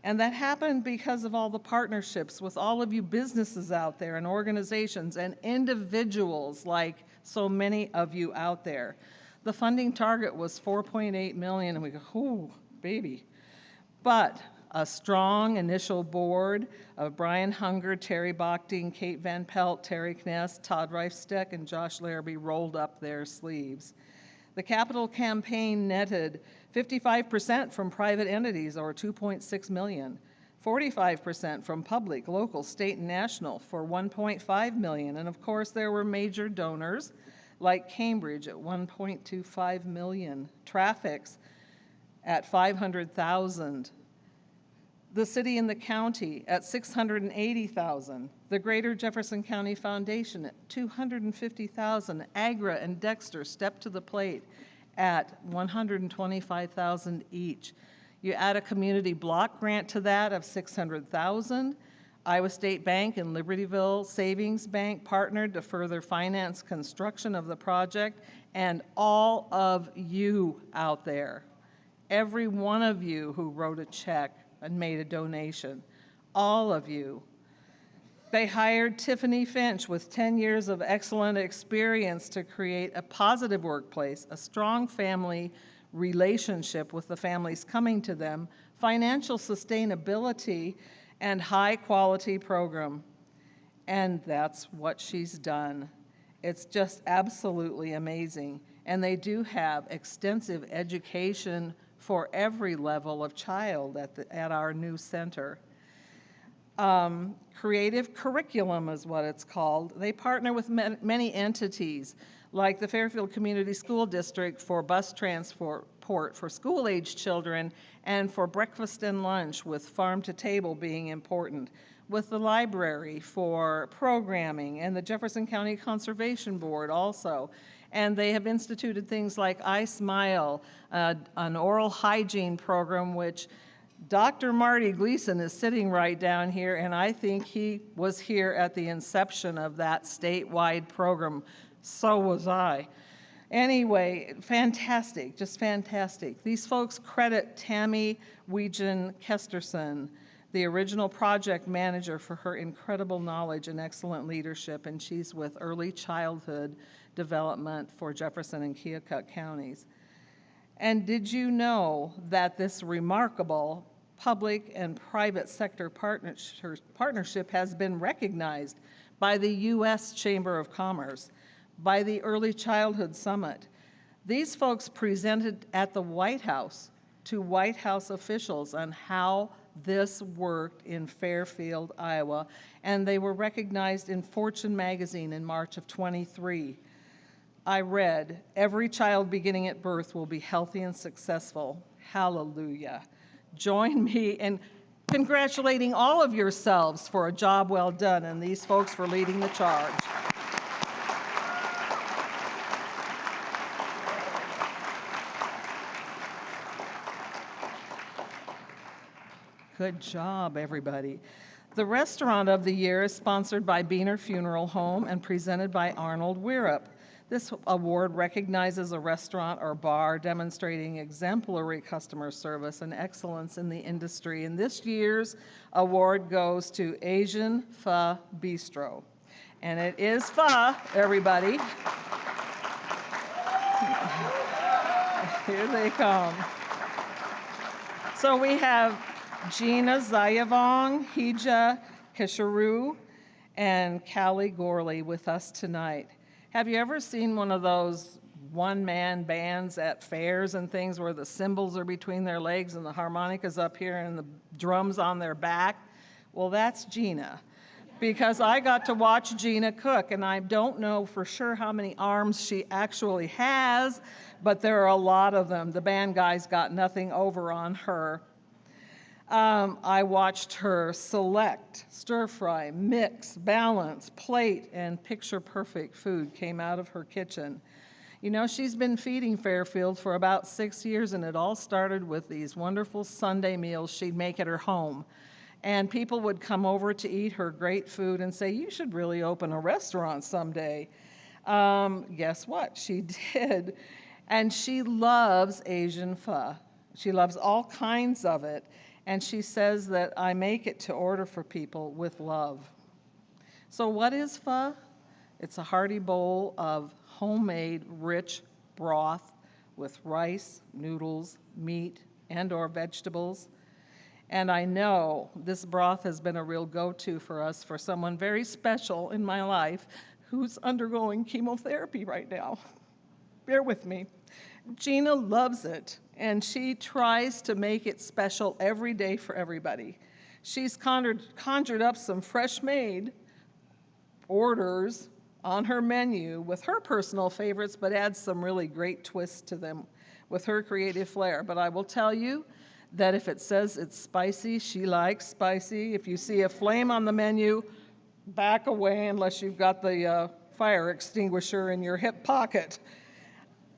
And that happened because of all the partnerships with all of you businesses out there and organizations and individuals like so many of you out there. The funding target was $4.8 million, and we go, ooh, baby. But a strong initial board of Brian Hunger, Terry Bochting, Kate Van Pelt, Terry Kness, Todd Reifsteck, and Josh Larrabee rolled up their sleeves. The capital campaign netted 55% from private entities, or $2.6 million, 45% from public, local, state, and national for $1.5 million. And of course, there were major donors like Cambridge at $1.25 million, Traffics at $500,000, the city and the county at $680,000, the Greater Jefferson County Foundation at $250,000, Agra and Dexter stepped to the plate at $125,000 each. You add a community block grant to that of $600,000. Iowa State Bank and Libertyville Savings Bank partnered to further finance construction of the project, and all of you out there, every one of you who wrote a check and made a donation, all of you They hired Tiffany Finch with 10 years of excellent experience to create a positive workplace, a strong family relationship with the families coming to them, financial sustainability, and high-quality program. And that's what she's done. It's just absolutely amazing. And they do have extensive education for every level of child at our new center. Creative curriculum is what it's called. They partner with many entities, like the Fairfield Community School District for bus transport for school-age children and for breakfast and lunch, with farm to table being important, with the library for programming, and the Jefferson County Conservation Board also. And they have instituted things like I Smile, an oral hygiene program, which Dr. Marty Gleason is sitting right down here, and I think he was here at the inception of that statewide program. So was I. Anyway, fantastic, just fantastic. These folks credit Tammy Weegan Kesterson, the original project manager, for her incredible knowledge and excellent leadership, and she's with early childhood development for Jefferson and Keokuk counties. And did you know that this remarkable public and private sector partnership has been recognized by the U.S. Chamber of Commerce, by the Early Childhood Summit? These folks presented at the White House to White House officials on how this worked in Fairfield, Iowa, and they were recognized in Fortune magazine in March of 23. I read, "Every child beginning at birth will be healthy and successful." Hallelujah. Join me in congratulating all of yourselves for a job well done, and these folks for leading the charge. Good job, everybody. The Restaurant of the Year is sponsored by Beaner Funeral Home and presented by Arnold Wierup. This award recognizes a restaurant or bar demonstrating exemplary customer service and excellence in the industry. And this year's award goes to Asian Pho Bistro. And it is pho, everybody. Here they come. So we have Gina Zayavong, Hija Kesharu, and Callie Gorley with us tonight. Have you ever seen one of those one-man bands at fairs and things where the cymbals are between their legs and the harmonica's up here and the drums on their back? Well, that's Gina, because I got to watch Gina cook, and I don't know for sure how many arms she actually has, but there are a lot of them. The band guys got nothing over on her. I watched her select, stir fry, mix, balance, plate, and picture-perfect food came out of her kitchen. You know, she's been feeding Fairfield for about 6 years, and it all started with these wonderful Sunday meals she'd make at her home. And people would come over to eat her great food and say, "You should really open a restaurant someday." Guess what? She did. And she loves Asian pho. She loves all kinds of it. And she says that I make it to order for people with love. So what is pho? It's a hearty bowl of homemade rich broth with rice, noodles, meat, and/or vegetables. And I know this broth has been a real go-to for us, for someone very special in my life who's undergoing chemotherapy right now. Bear with me. Gina loves it, and she tries to make it special every day for everybody. She's conjured up some fresh-made orders on her menu with her personal favorites, but adds some really great twists to them with her creative flair. But I will tell you that if it says it's spicy, she likes spicy. If you see a flame on the menu, back away unless you've got the fire extinguisher in your hip pocket.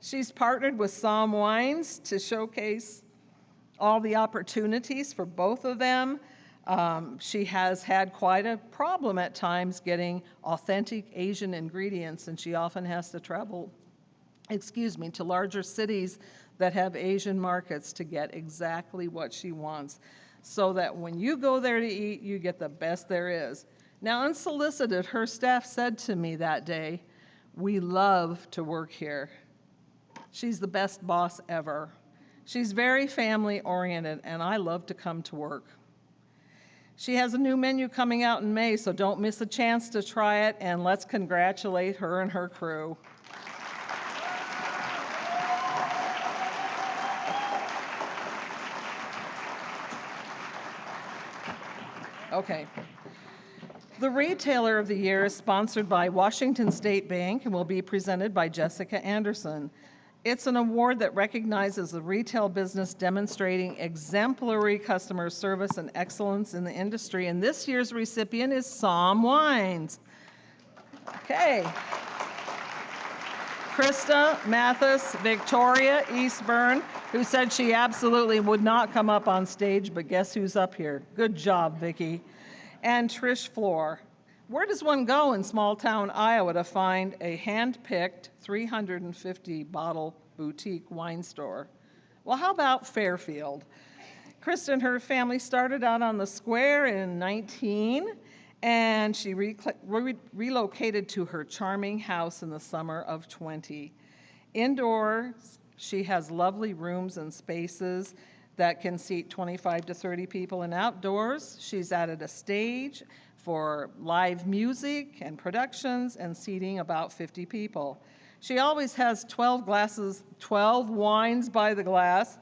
She's partnered with SOMM Wines to showcase all the opportunities for both of them. She has had quite a problem at times getting authentic Asian ingredients, and she often has to travel, to larger cities that have Asian markets to get exactly what she wants, so that when you go there to eat, you get the best there is. Now, unsolicited, her staff said to me that day, "We love to work here." She's the best boss ever. She's very family-oriented, and I love to come to work. She has a new menu coming out in May, so don't miss a chance to try it, and let's congratulate her and her crew. Okay. The Retailer of the Year is sponsored by Washington State Bank and will be presented by Jessica Anderson. It's an award that recognizes the retail business demonstrating exemplary customer service and excellence in the industry, and this year's recipient is SOMM Wines. Okay. Krista Mathis, Victoria Eastburn, who said she absolutely would not come up on stage, but guess who's up here? Good job, Vicki. And Trish Floor. Where does one go in small town Iowa to find a hand-picked 350-bottle boutique wine store? Well, how about Fairfield? Krista and her family started out on the square in 19, and she relocated to her charming house in the summer of 20. Indoors, she has lovely rooms and spaces that can seat 25 to 30 people, and outdoors, she's added a stage for live music and productions and seating about 50 people. She always has 12 wines by the glass,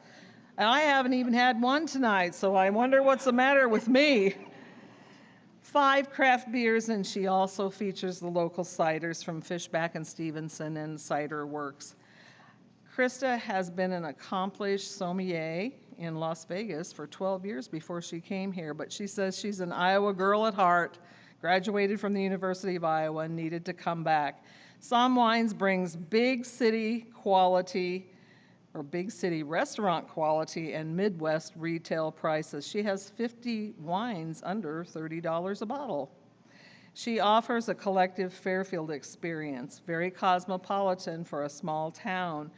and I haven't even had one tonight, so I wonder what's the matter with me. 5 craft beers, and she also features the local ciders from Fishback and Stevenson and Cider Works. Krista has been an accomplished sommelier in Las Vegas for 12 years before she came here, but she says she's an Iowa girl at heart, graduated from the University of Iowa, and needed to come back. SOMM Wines brings big city quality, or big city restaurant quality, and Midwest retail prices. She has 50 wines under $30 a bottle. She offers a collective Fairfield experience, very cosmopolitan for a small town.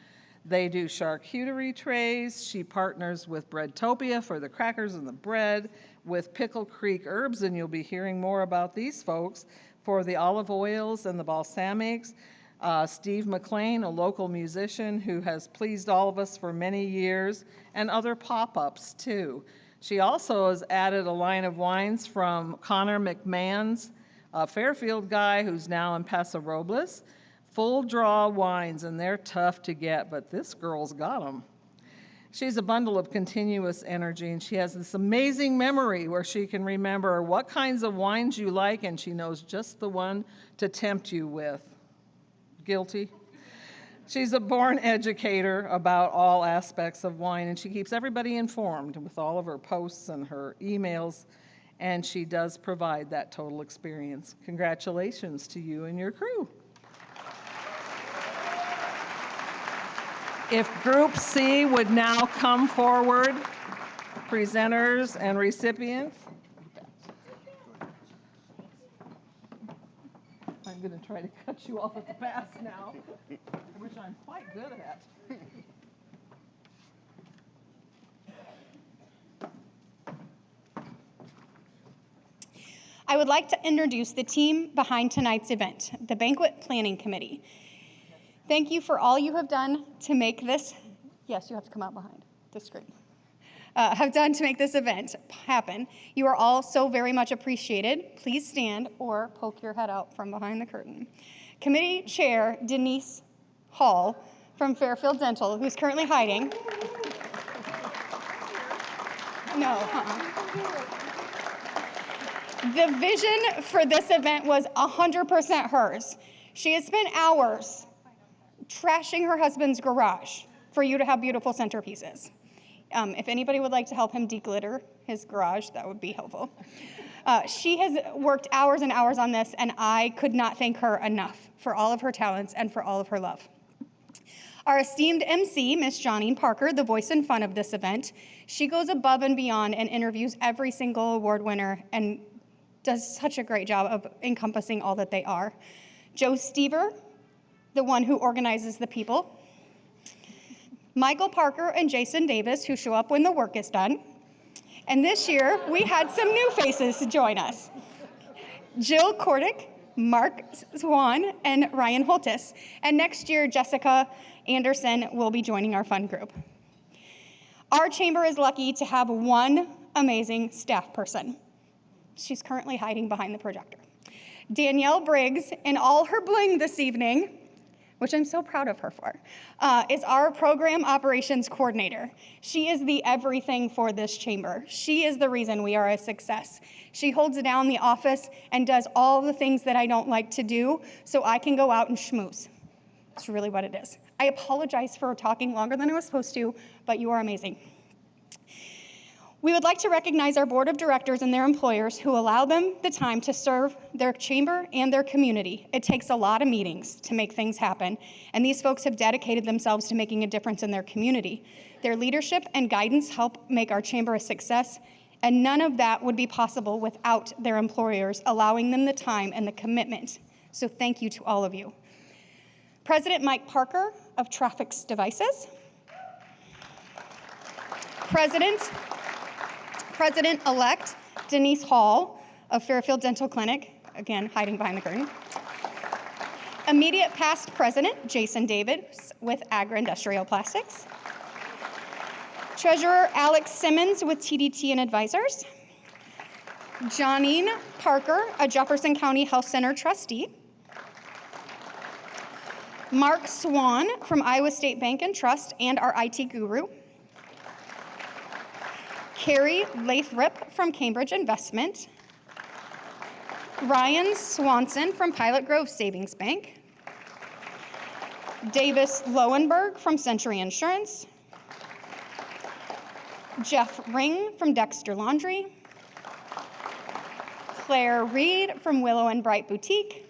They do charcuterie trays. She partners with Breadtopia for the crackers and the bread, with Pickle Creek Herbs, and you'll be hearing more about these folks, for the olive oils and the balsamics. Steve McLean, a local musician who has pleased all of us for many years, and other pop-ups too. She also has added a line of wines from Connor McMahon's, a Fairfield guy who's now in Paso Robles. Full draw wines, and they're tough to get, but this girl's got them. She's a bundle of continuous energy, and she has this amazing memory where she can remember what kinds of wines you like, and she knows just the one to tempt you with. Guilty? She's a born educator about all aspects of wine, and she keeps everybody informed with all of her posts and her emails, and she does provide that total experience. Congratulations to you and your crew. If Group C would now come forward, presenters and recipients. I'm going to try to cut you off at the pass now, which I'm quite good at. I would like to introduce the team behind tonight's event, the Banquet Planning Committee. Thank you for all you have done to make this, yes, you have to come out behind the screen, have done to make this event happen. You are all so very much appreciated. Please stand or poke your head out from behind the curtain. Committee Chair Denise Hall from Fairfield Dental, who's currently hiding. No, The vision for this event was 100% hers. She has spent hours trashing her husband's garage for you to have beautiful centerpieces. If anybody would like to help him deglitter his garage, that would be helpful. She has worked hours and hours on this, and I could not thank her enough for all of her talents and for all of her love. Our esteemed MC, Miss Johnine Parker, the voice and fun of this event, she goes above and beyond and interviews every single award winner and does such a great job of encompassing all that they are. Joe Stever, the one who organizes the people. Michael Parker and Jason Davis, who show up when the work is done. And this year, we had some new faces join us. Jill Kordick, Mark Swan, and Ryan Holtis. And next year, Jessica Anderson will be joining our fun group. Our chamber is lucky to have one amazing staff person. She's currently hiding behind the projector. Danielle Briggs, in all her bling this evening, which I'm so proud of her for, is our program operations coordinator. She is the everything for this chamber. She is the reason we are a success. She holds down the office and does all the things that I don't like to do so I can go out and schmooze. That's really what it is. I apologize for talking longer than I was supposed to, but you are amazing. We would like to recognize our board of directors and their employers who allow them the time to serve their chamber and their community. It takes a lot of meetings to make things happen, and these folks have dedicated themselves to making a difference in their community. Their leadership and guidance help make our chamber a success, and none of that would be possible without their employers allowing them the time and the commitment. So thank you to all of you. President Mike Parker of Traffics Devices. President-elect Denise Hall of Fairfield Dental Clinic, again, hiding behind the curtain. Immediate past president Jason Davis with Agri-Industrial Plastics. Treasurer Alex Simmons with TDT and Advisors. Johnine Parker, a Jefferson County Health Center trustee. Mark Swan from Iowa State Bank and Trust and our IT guru. Carrie Lathrop from Cambridge Investment. Ryan Swanson from Pilot Grove Savings Bank. Davis Lowenberg from Century Insurance. Jeff Ring from Dexter Laundry. Claire Reed from Willow and Bright Boutique.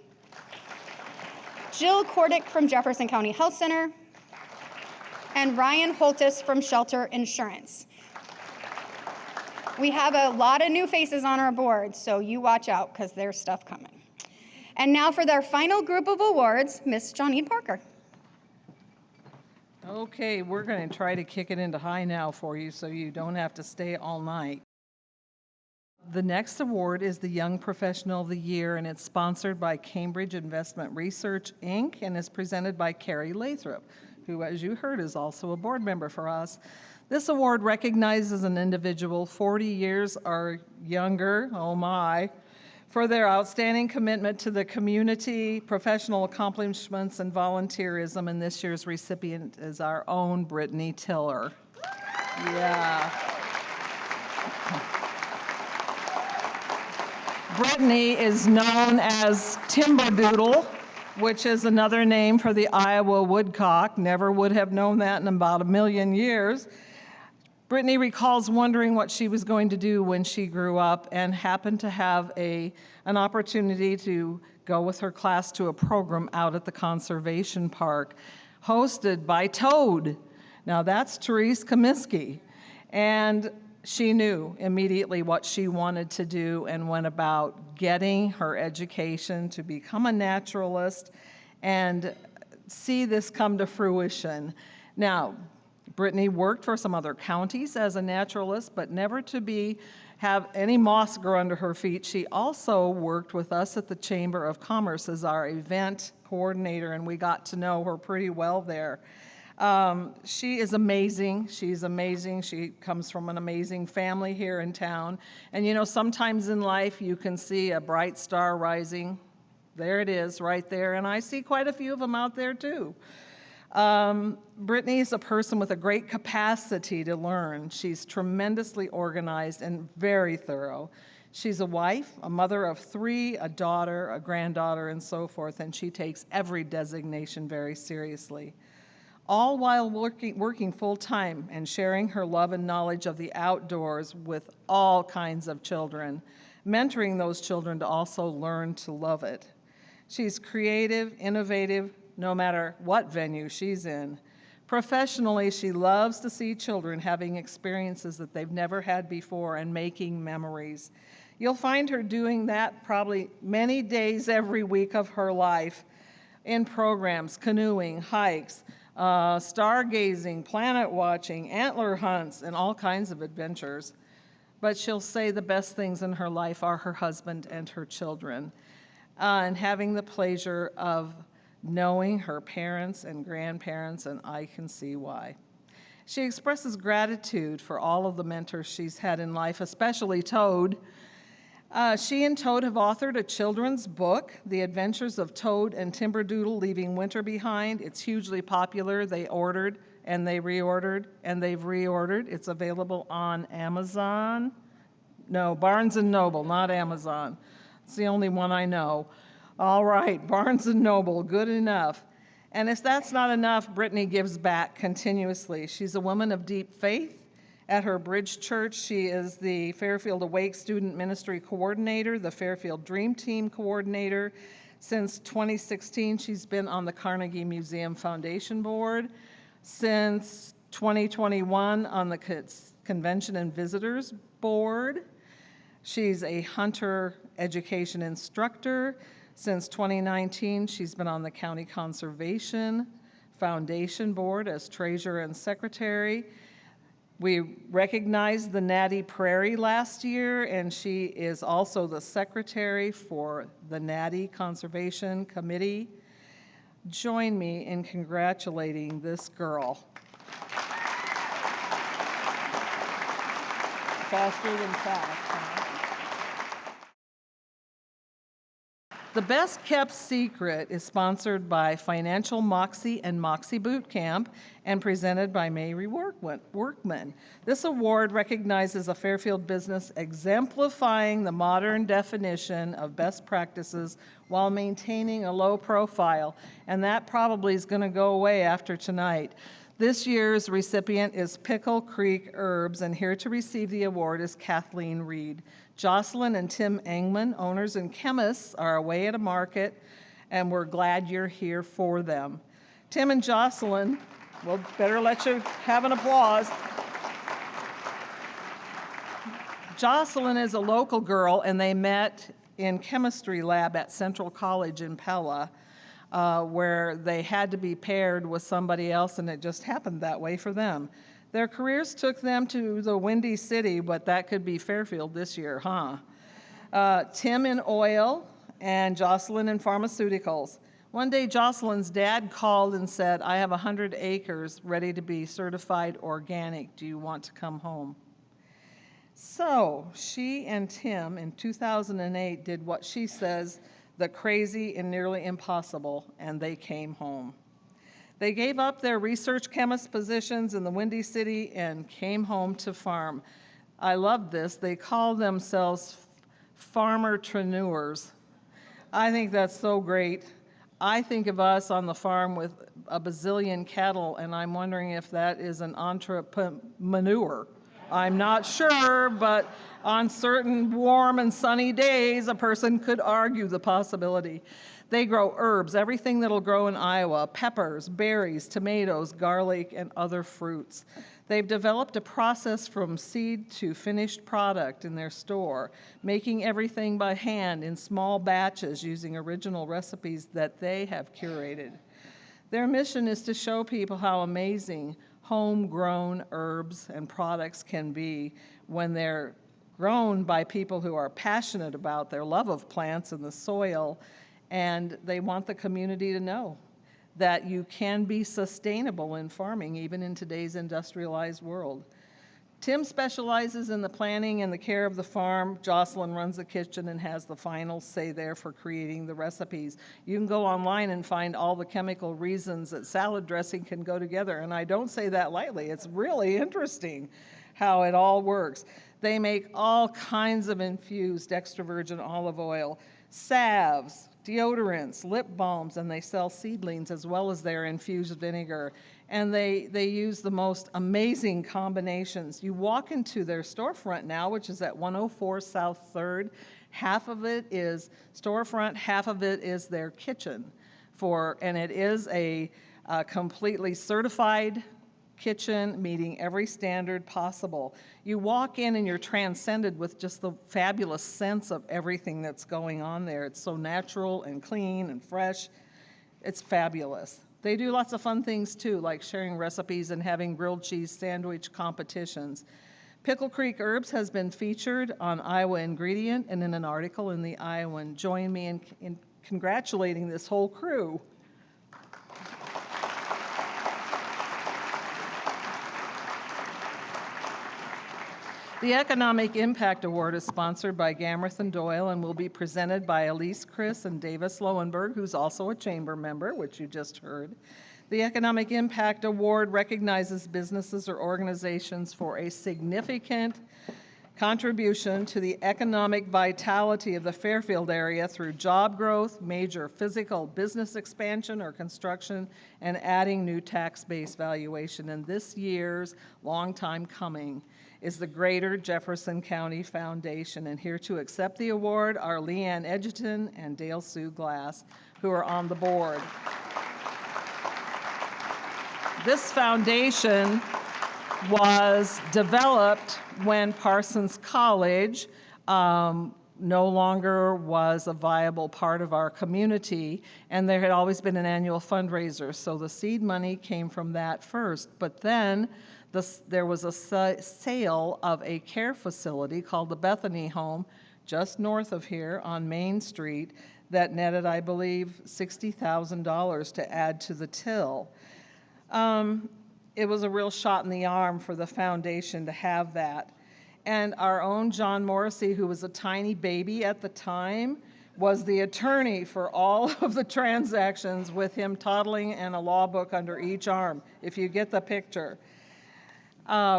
Jill Kordick from Jefferson County Health Center. And Ryan Holtis from Shelter Insurance. We have a lot of new faces on our board, so you watch out because there's stuff coming. And now for their final group of awards, Miss Johnine Parker. Okay, we're going to try to kick it into high now for you so you don't have to stay all night. The next award is the Young Professional of the Year, and it's sponsored by Cambridge Investment Research, Inc., and is presented by Carrie Lathrop, who, as you heard, is also a board member for us. This award recognizes an individual 40 years or younger, oh my, for their outstanding commitment to the community, professional accomplishments, and volunteerism, and this year's recipient is our own Brittany Tiller. Yeah. Brittany is known as Timberdoodle, which is another name for the Iowa woodcock. Never would have known that in about a million years. Brittany recalls wondering what she was going to do when she grew up and happened to have an opportunity to go with her class to a program out at the Conservation Park hosted by Toad. Now that's Therese Comiskey. And she knew immediately what she wanted to do and went about getting her education to become a naturalist and see this come to fruition. Now, Brittany worked for some other counties as a naturalist, but never to have any moss grow under her feet. She also worked with us at the Chamber of Commerce as our event coordinator, and we got to know her pretty well there. She is amazing. She's amazing. She comes from an amazing family here in town. And you know, sometimes in life you can see a bright star rising. There it is right there. And I see quite a few of them out there too. Brittany is a person with a great capacity to learn. She's tremendously organized and very thorough. She's a wife, a mother of 3, a daughter, a granddaughter, and so forth, and she takes every designation very seriously. All while working full-time and sharing her love and knowledge of the outdoors with all kinds of children, mentoring those children to also learn to love it. She's creative, innovative, no matter what venue she's in. Professionally, she loves to see children having experiences that they've never had before and making memories. You'll find her doing that probably many days every week of her life in programs, canoeing, hikes, stargazing, planet watching, antler hunts, and all kinds of adventures. but she'll say the best things in her life are her husband and her children. And having the pleasure of knowing her parents and grandparents, and I can see why. She expresses gratitude for all of the mentors she's had in life, especially Toad. She and Toad have authored a children's book, The Adventures of Toad and Timberdoodle Leaving Winter Behind. It's hugely popular. They ordered and they reordered and they've reordered. It's available on Amazon. No, Barnes & Noble, not Amazon. It's the only one I know. All right, Barnes & Noble, good enough. And if that's not enough, Brittany gives back continuously. She's a woman of deep faith. At her Bridge Church, she is the Fairfield Awake Student Ministry Coordinator, the Fairfield Dream Team Coordinator. Since 2016, she's been on the Carnegie Museum Foundation Board. Since 2021, on the Convention and Visitors Board. She's a hunter education instructor. Since 2019, she's been on the County Conservation Foundation Board as treasurer and secretary. We recognized the Natty Prairie last year, and she is also the secretary for the Natty Conservation Committee. Join me in congratulating this girl. Faster than fast, huh? The Best Kept Secret is sponsored by Financial Moxie and Moxie Boot Camp and presented by Mary Workman. This award recognizes a Fairfield business exemplifying the modern definition of best practices while maintaining a low profile, and that probably is going to go away after tonight. This year's recipient is Pickle Creek Herbs, and here to receive the award is Kathleen Reed. Jocelyn and Tim Engman, owners and chemists, are away at a market, and we're glad you're here for them. Tim and Jocelyn, we'll better let you have an applause. Jocelyn is a local girl, and they met in chemistry lab at Central College in Pella, where they had to be paired with somebody else, and it just happened that way for them. Their careers took them to the Windy City, but that could be Fairfield this year, huh? Tim in oil and Jocelyn in pharmaceuticals. One day, Jocelyn's dad called and said, I have 100 acres ready to be certified organic. Do you want to come home? So she and Tim in 2008 did what she says, the crazy and nearly impossible, and they came home. They gave up their research chemist positions in the Windy City and came home to farm. I love this. They call themselves farmerpreneurs. I think that's so great. I think of us on the farm with a bazillion cattle, and I'm wondering if that is an entrepreneur. I'm not sure, but on certain warm and sunny days, a person could argue the possibility. They grow herbs, everything that'll grow in Iowa, peppers, berries, tomatoes, garlic, and other fruits. They've developed a process from seed to finished product in their store, making everything by hand in small batches using original recipes that they have curated. Their mission is to show people how amazing homegrown herbs and products can be when they're grown by people who are passionate about their love of plants and the soil. And they want the community to know that you can be sustainable in farming, even in today's industrialized world. Tim specializes in the planning and the care of the farm. Jocelyn runs the kitchen and has the final say there for creating the recipes. You can go online and find all the chemical reasons that salad dressing can go together, and I don't say that lightly. It's really interesting how it all works. They make all kinds of infused extra virgin olive oil, salves, deodorants, lip balms, and they sell seedlings as well as their infused vinegar. And they use the most amazing combinations. You walk into their storefront now, which is at 104 South 3rd. Half of it is storefront, half of it is their kitchen. And it is a completely certified kitchen, meeting every standard possible. You walk in and you're transcended with just the fabulous sense of everything that's going on there. It's so natural and clean and fresh. It's fabulous. They do lots of fun things too, like sharing recipes and having grilled cheese sandwich competitions. Pickle Creek Herbs has been featured on Iowa Ingredient and in an article in the Iowan. Join me in congratulating this whole crew. The Economic Impact Award is sponsored by Gamreth and Doyle and will be presented by Elise Chris and Davis Lowenberg, who's also a chamber member, which you just heard. The Economic Impact Award recognizes businesses or organizations for a significant contribution to the economic vitality of the Fairfield area through job growth, major physical business expansion or construction, and adding new tax base valuation. And this year's long time coming is the Greater Jefferson County Foundation. And here to accept the award are Leanne Edgerton and Dale Sue Glass, who are on the board. This foundation was developed when Parsons College no longer was a viable part of our community, and there had always been an annual fundraiser. So the seed money came from that first, but then there was a sale of a care facility called the Bethany Home just north of here on Main Street that netted, I believe, $60,000 to add to the till. It was a real shot in the arm for the foundation to have that. And our own John Morrissey, who was a tiny baby at the time, was the attorney for all of the transactions, with him toddling and a law book under each arm, if you get the picture.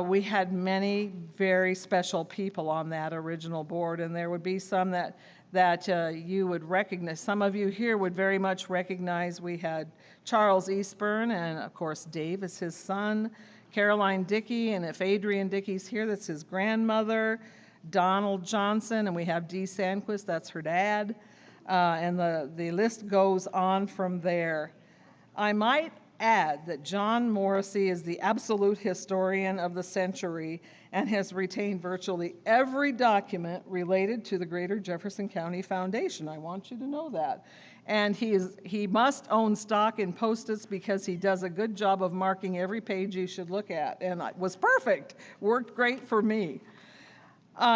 We had many very special people on that original board, and there would be some that you would recognize. Some of you here would very much recognize. We had Charles Eastburn, and of course Dave is his son, Caroline Dickey, and if Adrian Dickey's here, that's his grandmother, Donald Johnson, and we have Dee Sandquist, that's her dad, and the list goes on from there. I might add that John Morrissey is the absolute historian of the century and has retained virtually every document related to the Greater Jefferson County Foundation. I want you to know that. And he must own stock in Post-its because he does a good job of marking every page you should look at. And it was perfect, worked great for me.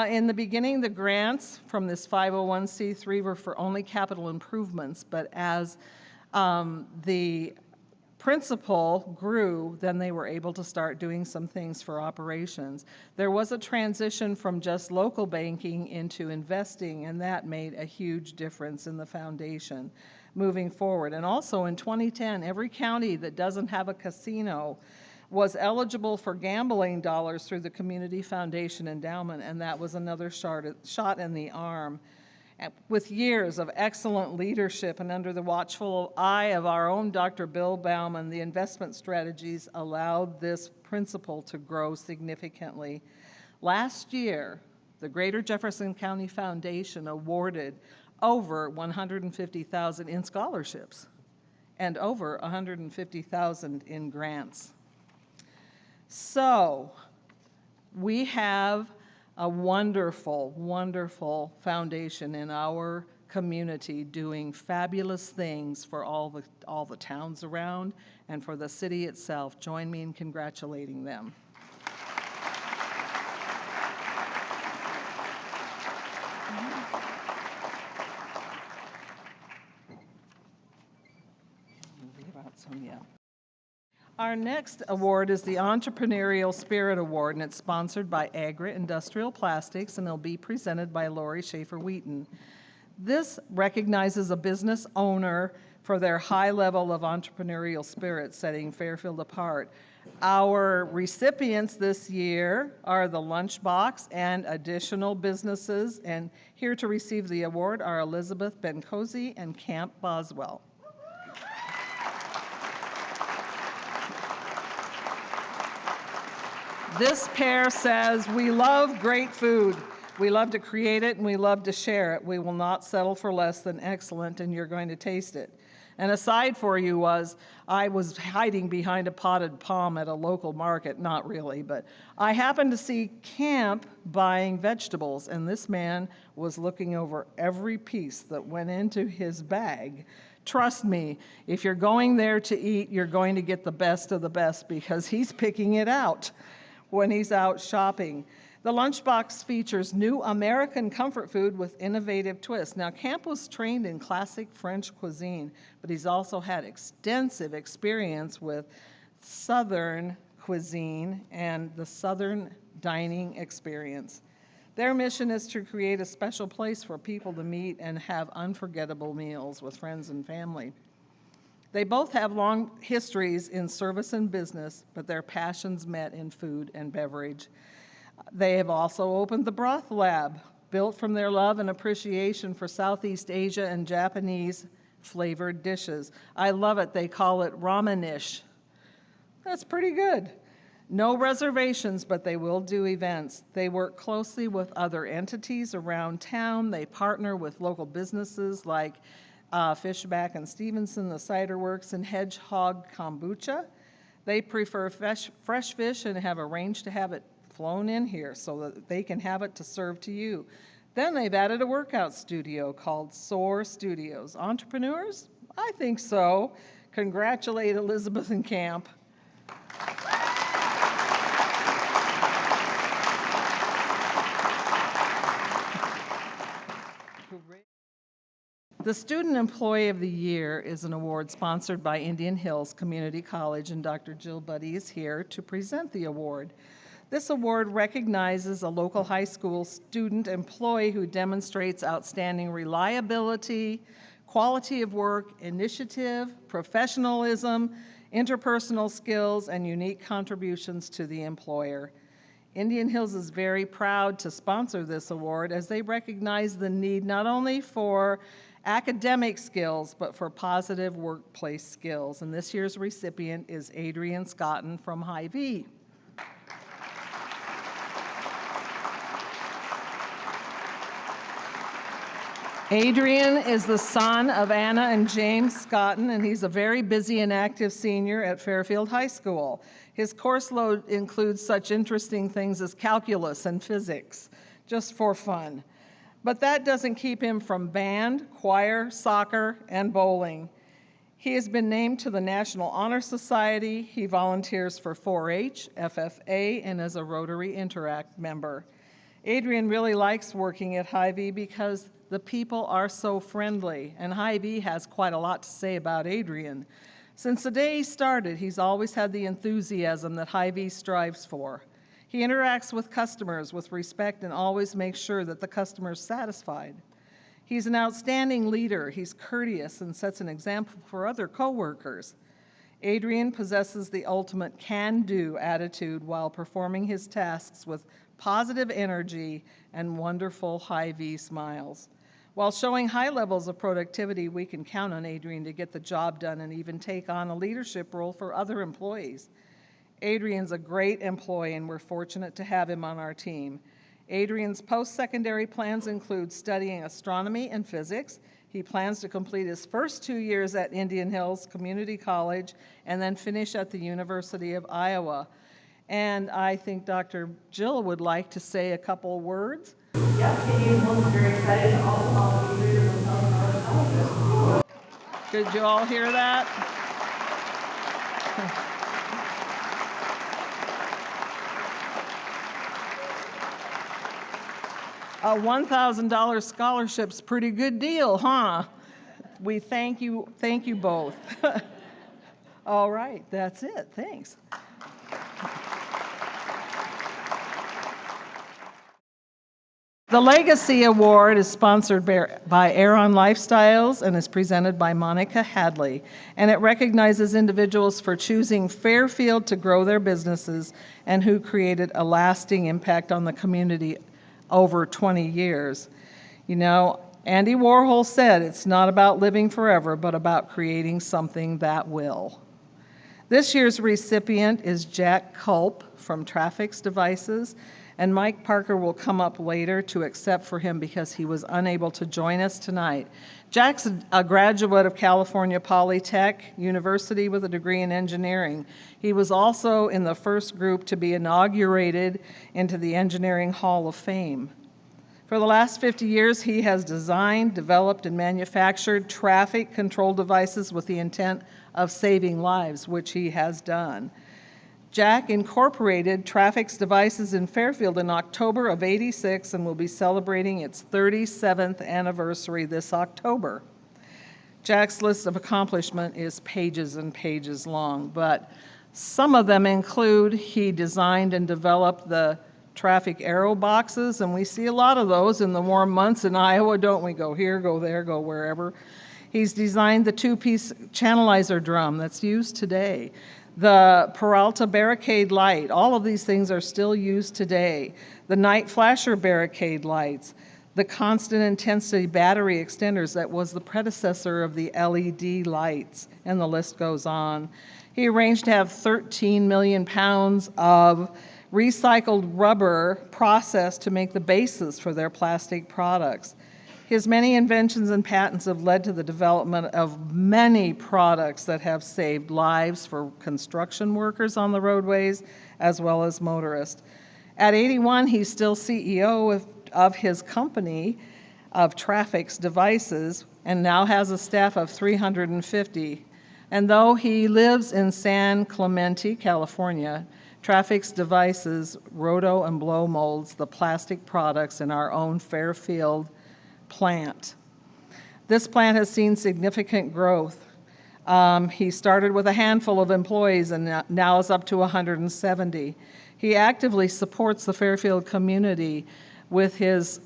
In the beginning, the grants from this 501c3 were for only capital improvements, but as the principal grew, then they were able to start doing some things for operations. There was a transition from just local banking into investing, and that made a huge difference in the foundation moving forward. And also in 2010, every county that doesn't have a casino was eligible for gambling dollars through the Community Foundation Endowment, and that was another shot in the arm. With years of excellent leadership and under the watchful eye of our own Dr. Bill Bauman, the investment strategies allowed this principle to grow significantly. Last year, the Greater Jefferson County Foundation awarded over $150,000 in scholarships and over $150,000 in grants. So we have a wonderful, wonderful foundation in our community doing fabulous things for all the towns around and for the city itself. Join me in congratulating them. Our next award is the Entrepreneurial Spirit Award, and it's sponsored by Agra Industrial Plastics, and it'll be presented by Lori Schaefer-Wheaton. This recognizes a business owner for their high level of entrepreneurial spirit, setting Fairfield apart. Our recipients this year are the Lunchbox and additional businesses, and here to receive the award are Elizabeth Benkosi and Camp Boswell. This pair says, we love great food. We love to create it and we love to share it. We will not settle for less than excellent, and you're going to taste it. And aside for you I was hiding behind a potted palm at a local market, not really, but I happened to see Camp buying vegetables, and this man was looking over every piece that went into his bag. Trust me, if you're going there to eat, you're going to get the best of the best because he's picking it out when he's out shopping. The Lunchbox features new American comfort food with innovative twists. Now, Camp was trained in classic French cuisine, but he's also had extensive experience with Southern cuisine and the Southern dining experience. Their mission is to create a special place for people to meet and have unforgettable meals with friends and family. They both have long histories in service and business, but their passions met in food and beverage. They have also opened the Broth Lab, built from their love and appreciation for Southeast Asia and Japanese flavored dishes. I love it. They call it ramenish. That's pretty good. No reservations, but they will do events. They work closely with other entities around town. They partner with local businesses like Fishback and Stevenson, the Cider Works, and Hedgehog Kombucha. They prefer fresh fish and have arranged to have it flown in here so that they can have it to serve to you. Then they've added a workout studio called SOAR Studios. Entrepreneurs? I think so. Congratulate Elizabeth and Camp. The Student Employee of the Year is an award sponsored by Indian Hills Community College, and Dr. Jill Buddy is here to present the award. This award recognizes a local high school student employee who demonstrates outstanding reliability, quality of work, initiative, professionalism, interpersonal skills, and unique contributions to the employer. Indian Hills is very proud to sponsor this award as they recognize the need not only for academic skills, but for positive workplace skills. And this year's recipient is Adrian Scotton from Hy-Vee. Adrian is the son of Anna and James Scotton, and he's a very busy and active senior at Fairfield High School. His course load includes such interesting things as calculus and physics, just for fun. But that doesn't keep him from band, choir, soccer, and bowling. He has been named to the National Honor Society. He volunteers for 4-H, FFA, and as a Rotary Interact member. Adrian really likes working at Hy-Vee because the people are so friendly, and Hy-Vee has quite a lot to say about Adrian. Since the day he started, he's always had the enthusiasm that Hy-Vee strives for. He interacts with customers with respect and always makes sure that the customer is satisfied. He's an outstanding leader. He's courteous and sets an example for other coworkers. Adrian possesses the ultimate can-do attitude while performing his tasks with positive energy and wonderful Hy-Vee smiles. While showing high levels of productivity, we can count on Adrian to get the job done and even take on a leadership role for other employees. Adrian's a great employee, and we're fortunate to have him on our team. Adrian's post-secondary plans include studying astronomy and physics. He plans to complete his first 2 years at Indian Hills Community College and then finish at the University of Iowa. And I think Dr. Jill would like to say a couple words. Yep, Indian Hills is very excited to also follow the leaders of Southern College. Did you all hear that? A $1,000 scholarship's pretty good deal, huh? We thank you both. All right, that's it. Thanks. The Legacy Award is sponsored by Aeron Lifestyles and is presented by Monica Hadley, and it recognizes individuals for choosing Fairfield to grow their businesses and who created a lasting impact on the community over 20 years. You know, Andy Warhol said it's not about living forever, but about creating something that will. This year's recipient is Jack Culp from Trafix Devices, and Mike Parker will come up later to accept for him because he was unable to join us tonight. Jack's a graduate of California Polytech University with a degree in engineering. He was also in the first group to be inaugurated into the Engineering Hall of Fame. For the last 50 years, he has designed, developed, and manufactured traffic control devices with the intent of saving lives, which he has done. Jack incorporated Traffic's devices in Fairfield in October of '86 and will be celebrating its 37th anniversary this October. Jack's list of accomplishment is pages and pages long, but some of them include he designed and developed the traffic arrow boxes, and we see a lot of those in the warm months in Iowa, don't we? Go here, go there, go wherever. He's designed the two-piece channelizer drum that's used today. The Peralta barricade light, all of these things are still used today. The night flasher barricade lights, the constant intensity battery extenders that was the predecessor of the LED lights, and the list goes on. He arranged to have 13 million pounds of recycled rubber processed to make the bases for their plastic products. His many inventions and patents have led to the development of many products that have saved lives for construction workers on the roadways as well as motorists. At 81, he's still CEO of his company of Traffic's devices and now has a staff of 350. And though he lives in San Clemente, California, Traffic's devices roto and blow molds the plastic products in our own Fairfield plant. This plant has seen significant growth. He started with a handful of employees and now is up to 170. He actively supports the Fairfield community with his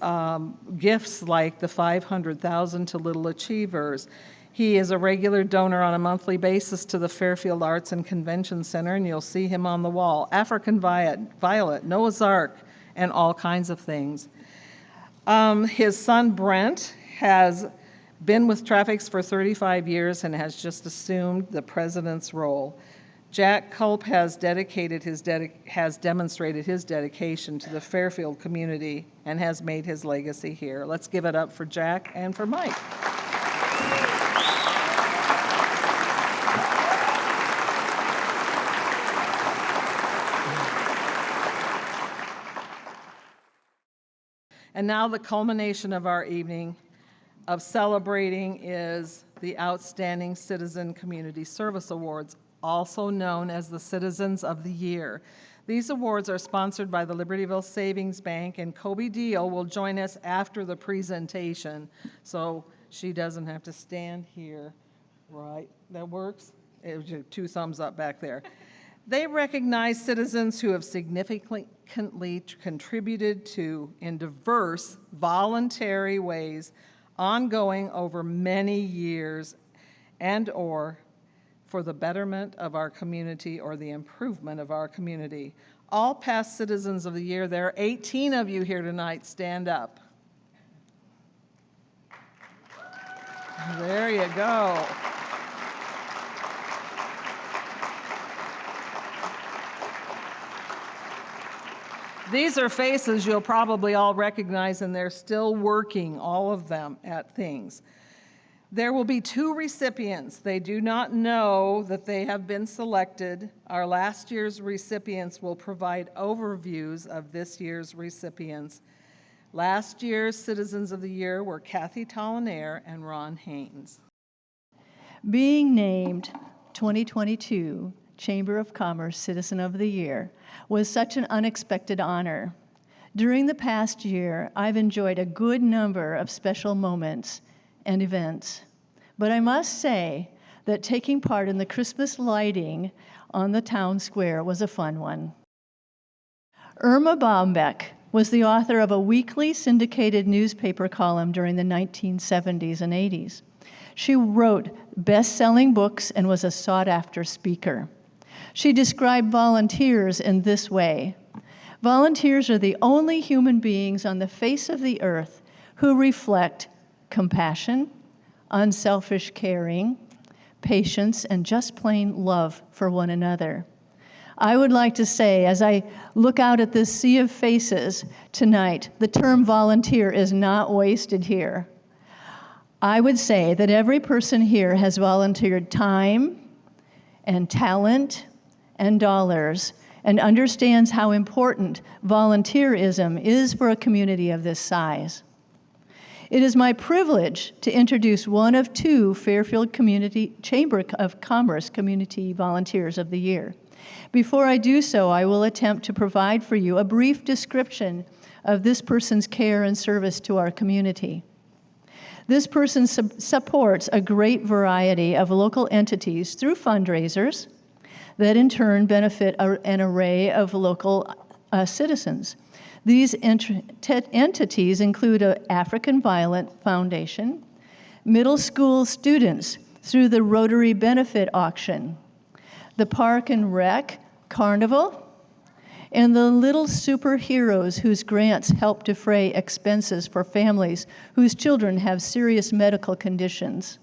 gifts like the $500,000 to Little Achievers. He is a regular donor on a monthly basis to the Fairfield Arts and Convention Center, and you'll see him on the wall. African Violet, Noah's Ark, and all kinds of things. His son Brent has been with Traffic's for 35 years and has just assumed the president's role. Jack Culp has demonstrated his dedication to the Fairfield community and has made his legacy here. Let's give it up for Jack and for Mike. And now the culmination of our evening of celebrating is the Outstanding Citizen Community Service Awards, also known as the Citizens of the Year. These awards are sponsored by the Libertyville Savings Bank, and Kobe Deal will join us after the presentation, so she doesn't have to stand here. Right, that works? Two thumbs up back there. They recognize citizens who have significantly contributed to, in diverse, voluntary ways, ongoing over many years, and/or for the betterment of our community or the improvement of our community. All past Citizens of the Year, there are 18 of you here tonight, stand up. There you go. These are faces you'll probably all recognize, and they're still working, all of them, at things. There will be 2 recipients. They do not know that they have been selected. Our last year's recipients will provide overviews of this year's recipients. Last year's Citizens of the Year were Kathy Tollinaire and Ron Haynes. Being named 2022 Chamber of Commerce Citizen of the Year was such an unexpected honor. During the past year, I've enjoyed a good number of special moments and events, but I must say that taking part in the Christmas lighting on the town square was a fun one. Irma Bombeck was the author of a weekly syndicated newspaper column during the 1970s and 80s. She wrote best-selling books and was a sought-after speaker. She described volunteers in this way: volunteers are the only human beings on the face of the earth who reflect compassion, unselfish caring, patience, and just plain love for one another. I would like to say, as I look out at this sea of faces tonight, the term volunteer is not wasted here. I would say that every person here has volunteered time and talent and dollars and understands how important volunteerism is for a community of this size. It is my privilege to introduce one of 2 Fairfield Chamber of Commerce Community Volunteers of the Year. Before I do so, I will attempt to provide for you a brief description of this person's care and service to our community. This person supports a great variety of local entities through fundraisers that in turn benefit an array of local citizens. These entities include an African Violent Foundation, middle school students through the Rotary Benefit Auction, the Park and Rec Carnival, and the Little Superheroes whose grants help defray expenses for families whose children have serious medical conditions.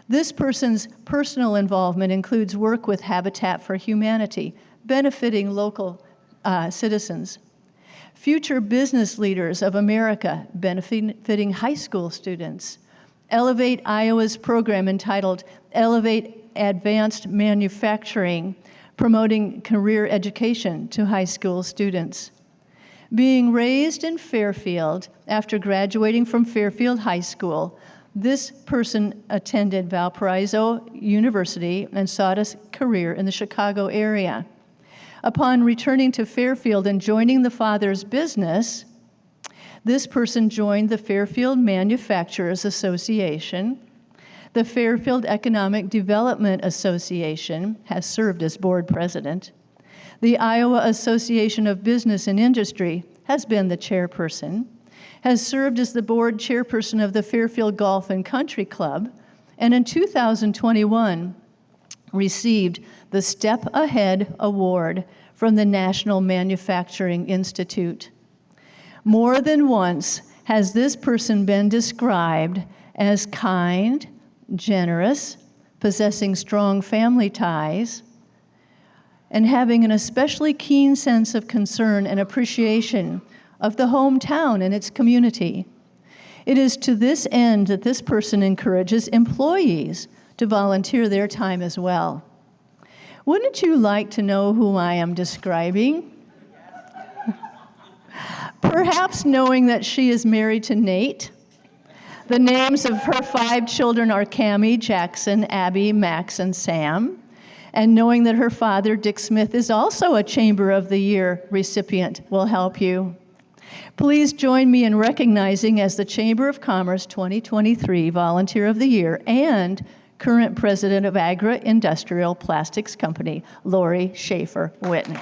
This person's personal involvement includes work with Habitat for Humanity, benefiting local citizens. Future Business Leaders of America, benefiting high school students. Elevate Iowa's program entitled Elevate Advanced Manufacturing, promoting career education to high school students. Being raised in Fairfield after graduating from Fairfield High School, this person attended Valparaiso University and sought a career in the Chicago area. Upon returning to Fairfield and joining the father's business, this person joined the Fairfield Manufacturers Association. The Fairfield Economic Development Association has served as board president. The Iowa Association of Business and Industry has been the chairperson, has served as the board chairperson of the Fairfield Golf and Country Club, and in 2021 received the Step Ahead Award from the National Manufacturing Institute. More than once has this person been described as kind, generous, possessing strong family ties, and having an especially keen sense of concern and appreciation of the hometown and its community. It is to this end that this person encourages employees to volunteer their time as well. Wouldn't you like to know who I am describing? Perhaps knowing that she is married to Nate. The names of her 5 children are Cammie, Jackson, Abby, Max, and Sam. And knowing that her father, Dick Smith, is also a Chamber of the Year recipient will help you. Please join me in recognizing as the Chamber of Commerce 2023 Volunteer of the Year and current president of Agri-Industrial Plastics Company, Lori Schaefer Whitney.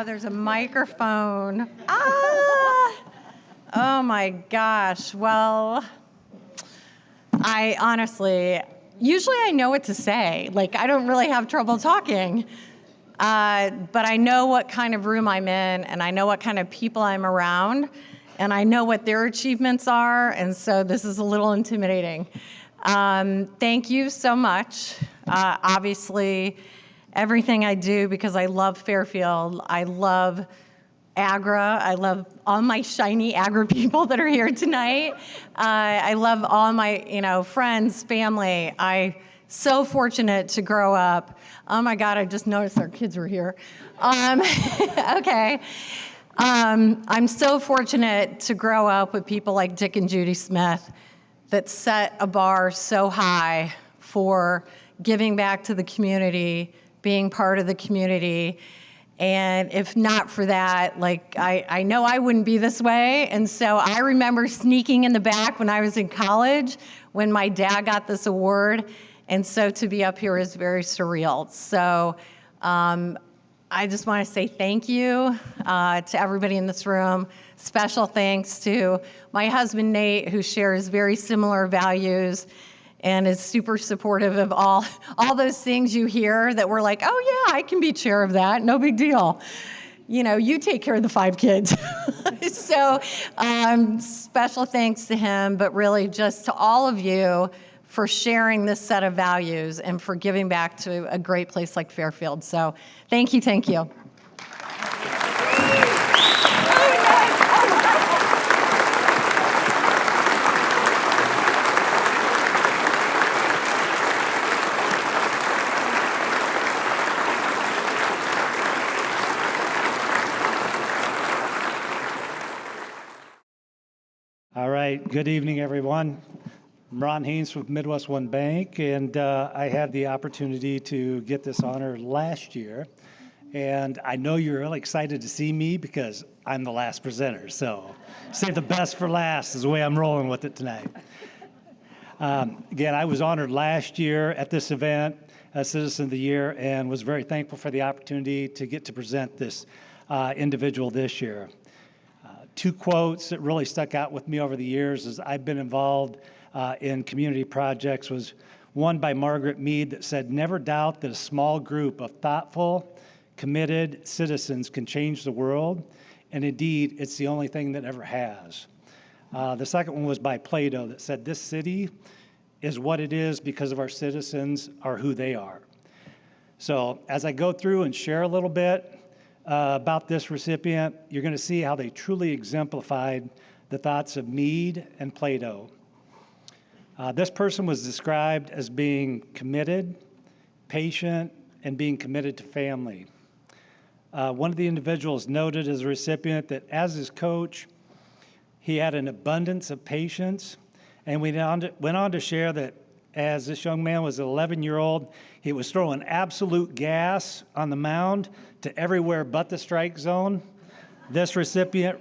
There's a microphone. Ah! Oh my gosh. Well, I honestly, usually I know what to say. Like, I don't really have trouble talking. But I know what kind of room I'm in, and I know what kind of people I'm around, and I know what their achievements are, and so this is a little intimidating. Thank you so much. Obviously, everything I do, because I love Fairfield. I love Agra. I love all my shiny Agra people that are here tonight. I love all my, friends, family. So fortunate to grow up. Oh my God, I just noticed our kids were here. Okay. I'm so fortunate to grow up with people like Dick and Judy Smith that set a bar so high for giving back to the community, being part of the community. And if not for that, I know I wouldn't be this way. And so I remember sneaking in the back when I was in college when my dad got this award. And so to be up here is very surreal. So I just want to say thank you to everybody in this room. Special thanks to my husband, Nate, who shares very similar values and is super supportive of all those things you hear that we're like, oh yeah, I can be chair of that, no big deal. You take care of the 5 kids. So special thanks to him, but really just to all of you for sharing this set of values and for giving back to a great place like Fairfield. So thank you, thank you. All right, good evening, everyone. I'm Ron Haynes with Midwest One Bank, and I had the opportunity to get this honor last year. And I know you're really excited to see me because I'm the last presenter. So save the best for last is the way I'm rolling with it tonight. Again, I was honored last year at this event as Citizen of the Year and was very thankful for the opportunity to get to present this individual this year. Two quotes that really stuck out with me over the years as I've been involved in community projects was one by Margaret Mead that said, "Never doubt that a small group of thoughtful, committed citizens can change the world, and indeed, it's the only thing that ever has." The second one was by Plato that said, "This city is what it is because of our citizens are who they are." So as I go through and share a little bit about this recipient, you're going to see how they truly exemplified the thoughts of Mead and Plato. This person was described as being committed, patient, and being committed to family. One of the individuals noted as a recipient that as his coach, he had an abundance of patience, and went on to share that as this young man was an 11-year-old, he was throwing absolute gas on the mound to everywhere but the strike zone. This recipient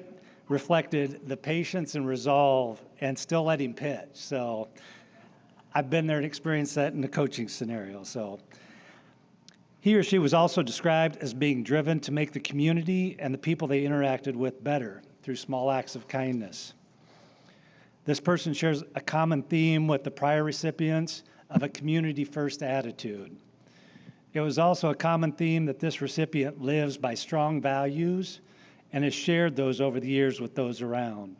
reflected the patience and resolve and still let him pitch. So I've been there and experienced that in the coaching scenario. So he or she was also described as being driven to make the community and the people they interacted with better through small acts of kindness. This person shares a common theme with the prior recipients of a community-first attitude. It was also a common theme that this recipient lives by strong values and has shared those over the years with those around.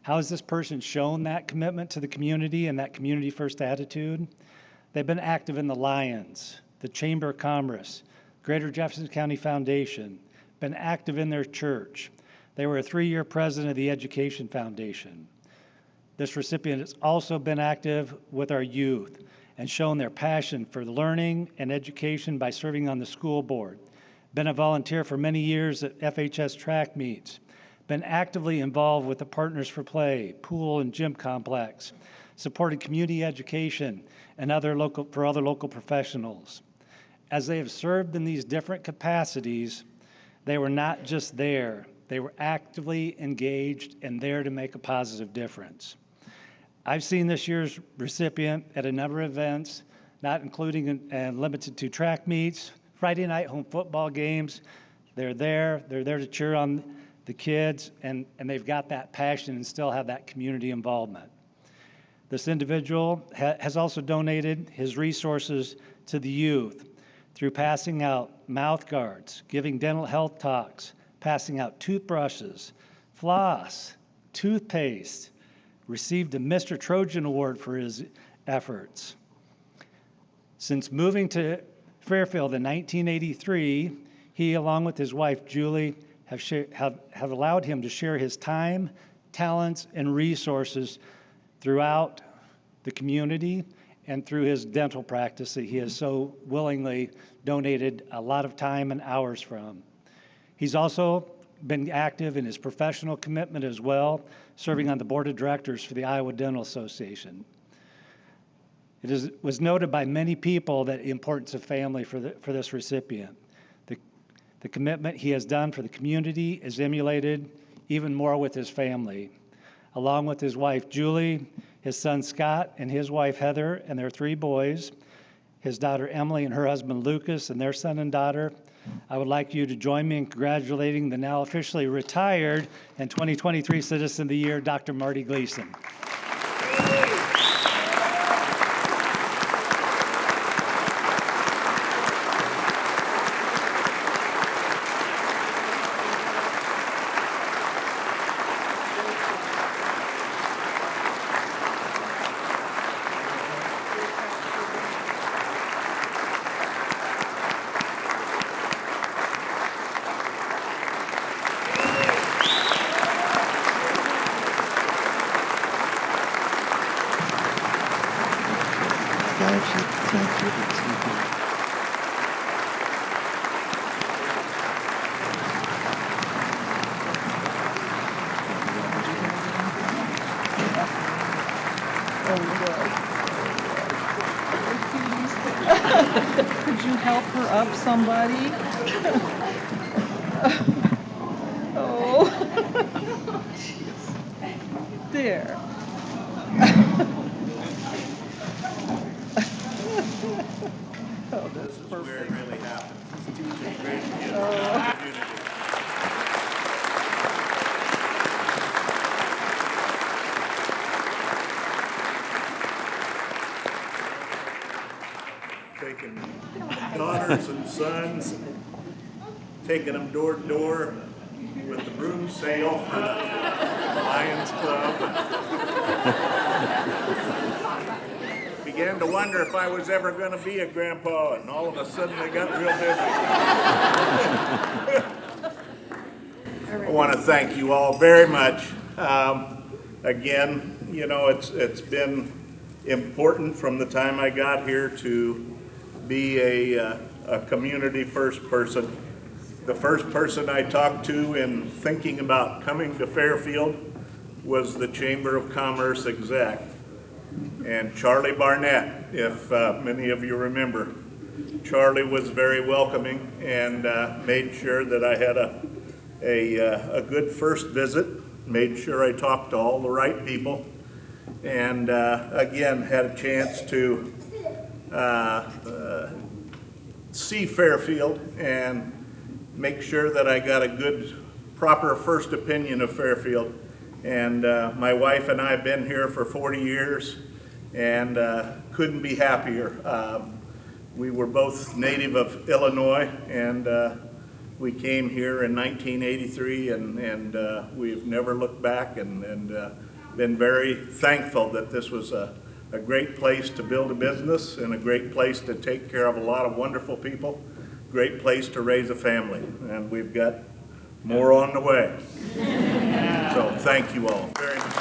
How has this person shown that commitment to the community and that community-first attitude? They've been active in the Lions, the Chamber of Commerce, Greater Jefferson County Foundation, been active in their church. They were a 3-year president of the Education Foundation. This recipient has also been active with our youth and shown their passion for learning and education by serving on the school board. Been a volunteer for many years at FHS track meets. Been actively involved with the Partners for Play, pool and gym complex. Supported community education and for other local professionals. As they have served in these different capacities, they were not just there. They were actively engaged and there to make a positive difference. I've seen this year's recipient at a number of events, not including and limited to track meets, Friday night home football games. They're there to cheer on the kids, and they've got that passion and still have that community involvement. This individual has also donated his resources to the youth through passing out mouth guards, giving dental health talks, passing out toothbrushes, floss, toothpaste, received a Mr. Trojan Award for his efforts. Since moving to Fairfield in 1983, he, along with his wife Julie, have allowed him to share his time, talents, and resources throughout the community and through his dental practice that he has so willingly donated a lot of time and hours from. He's also been active in his professional commitment as well, serving on the board of directors for the Iowa Dental Association. It was noted by many people that the importance of family for this recipient. The commitment he has done for the community is emulated even more with his family. Along with his wife Julie, his son Scott, and his wife Heather, and their 3 boys, his daughter Emily and her husband Lucas, and their son and daughter, I would like you to join me in congratulating the now officially retired and 2023 Citizen of the Year, Dr. Marty Gleason. help her up, somebody? Oh. There. Oh, that's perfect. Where it really happens. It's teaching great kids in our community. Taking daughters and sons, taking them door to door with the broom sale for the Lions Club. Began to wonder if I was ever going to be a grandpa, and all of a sudden they got real busy. I want to thank you all very much. Again, you know, it's been important from the time I got here to be a community first person. The first person I talked to in thinking about coming to Fairfield was the Chamber of Commerce exec. And Charlie Barnett, if many of you remember. Charlie was very welcoming and made sure that I had a good first visit, made sure I talked to all the right people, and again, had a chance to see Fairfield and make sure that I got a good, proper first opinion of Fairfield. And my wife and I have been here for 40 years and couldn't be happier. We were both native of Illinois, and we came here in 1983, and we've never looked back, and been very thankful that this was a great place to build a business and a great place to take care of a lot of wonderful people, great place to raise a family, and we've got more on the way. So thank you all very much.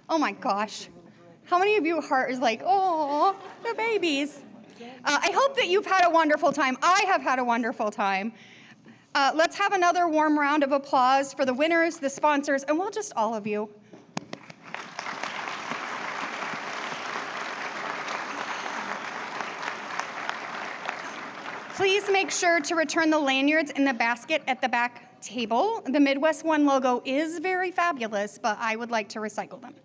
Oh my gosh. How many of you heart is like, oh, the babies? I hope that you've had a wonderful time. I have had a wonderful time. Let's have another warm round of applause for the winners, the sponsors, and well, just all of you. Please make sure to return the lanyards in the basket at the back table. The Midwest One logo is very fabulous, but I would like to recycle them.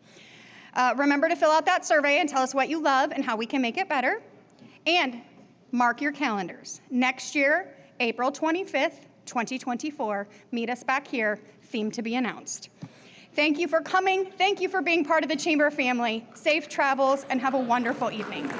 Remember to fill out that survey and tell us what you love and how we can make it better. And mark your calendars. Next year, April 25th, 2024, meet us back here, theme to be announced. Thank you for coming. Thank you for being part of the Chamber family. Safe travels and have a wonderful evening.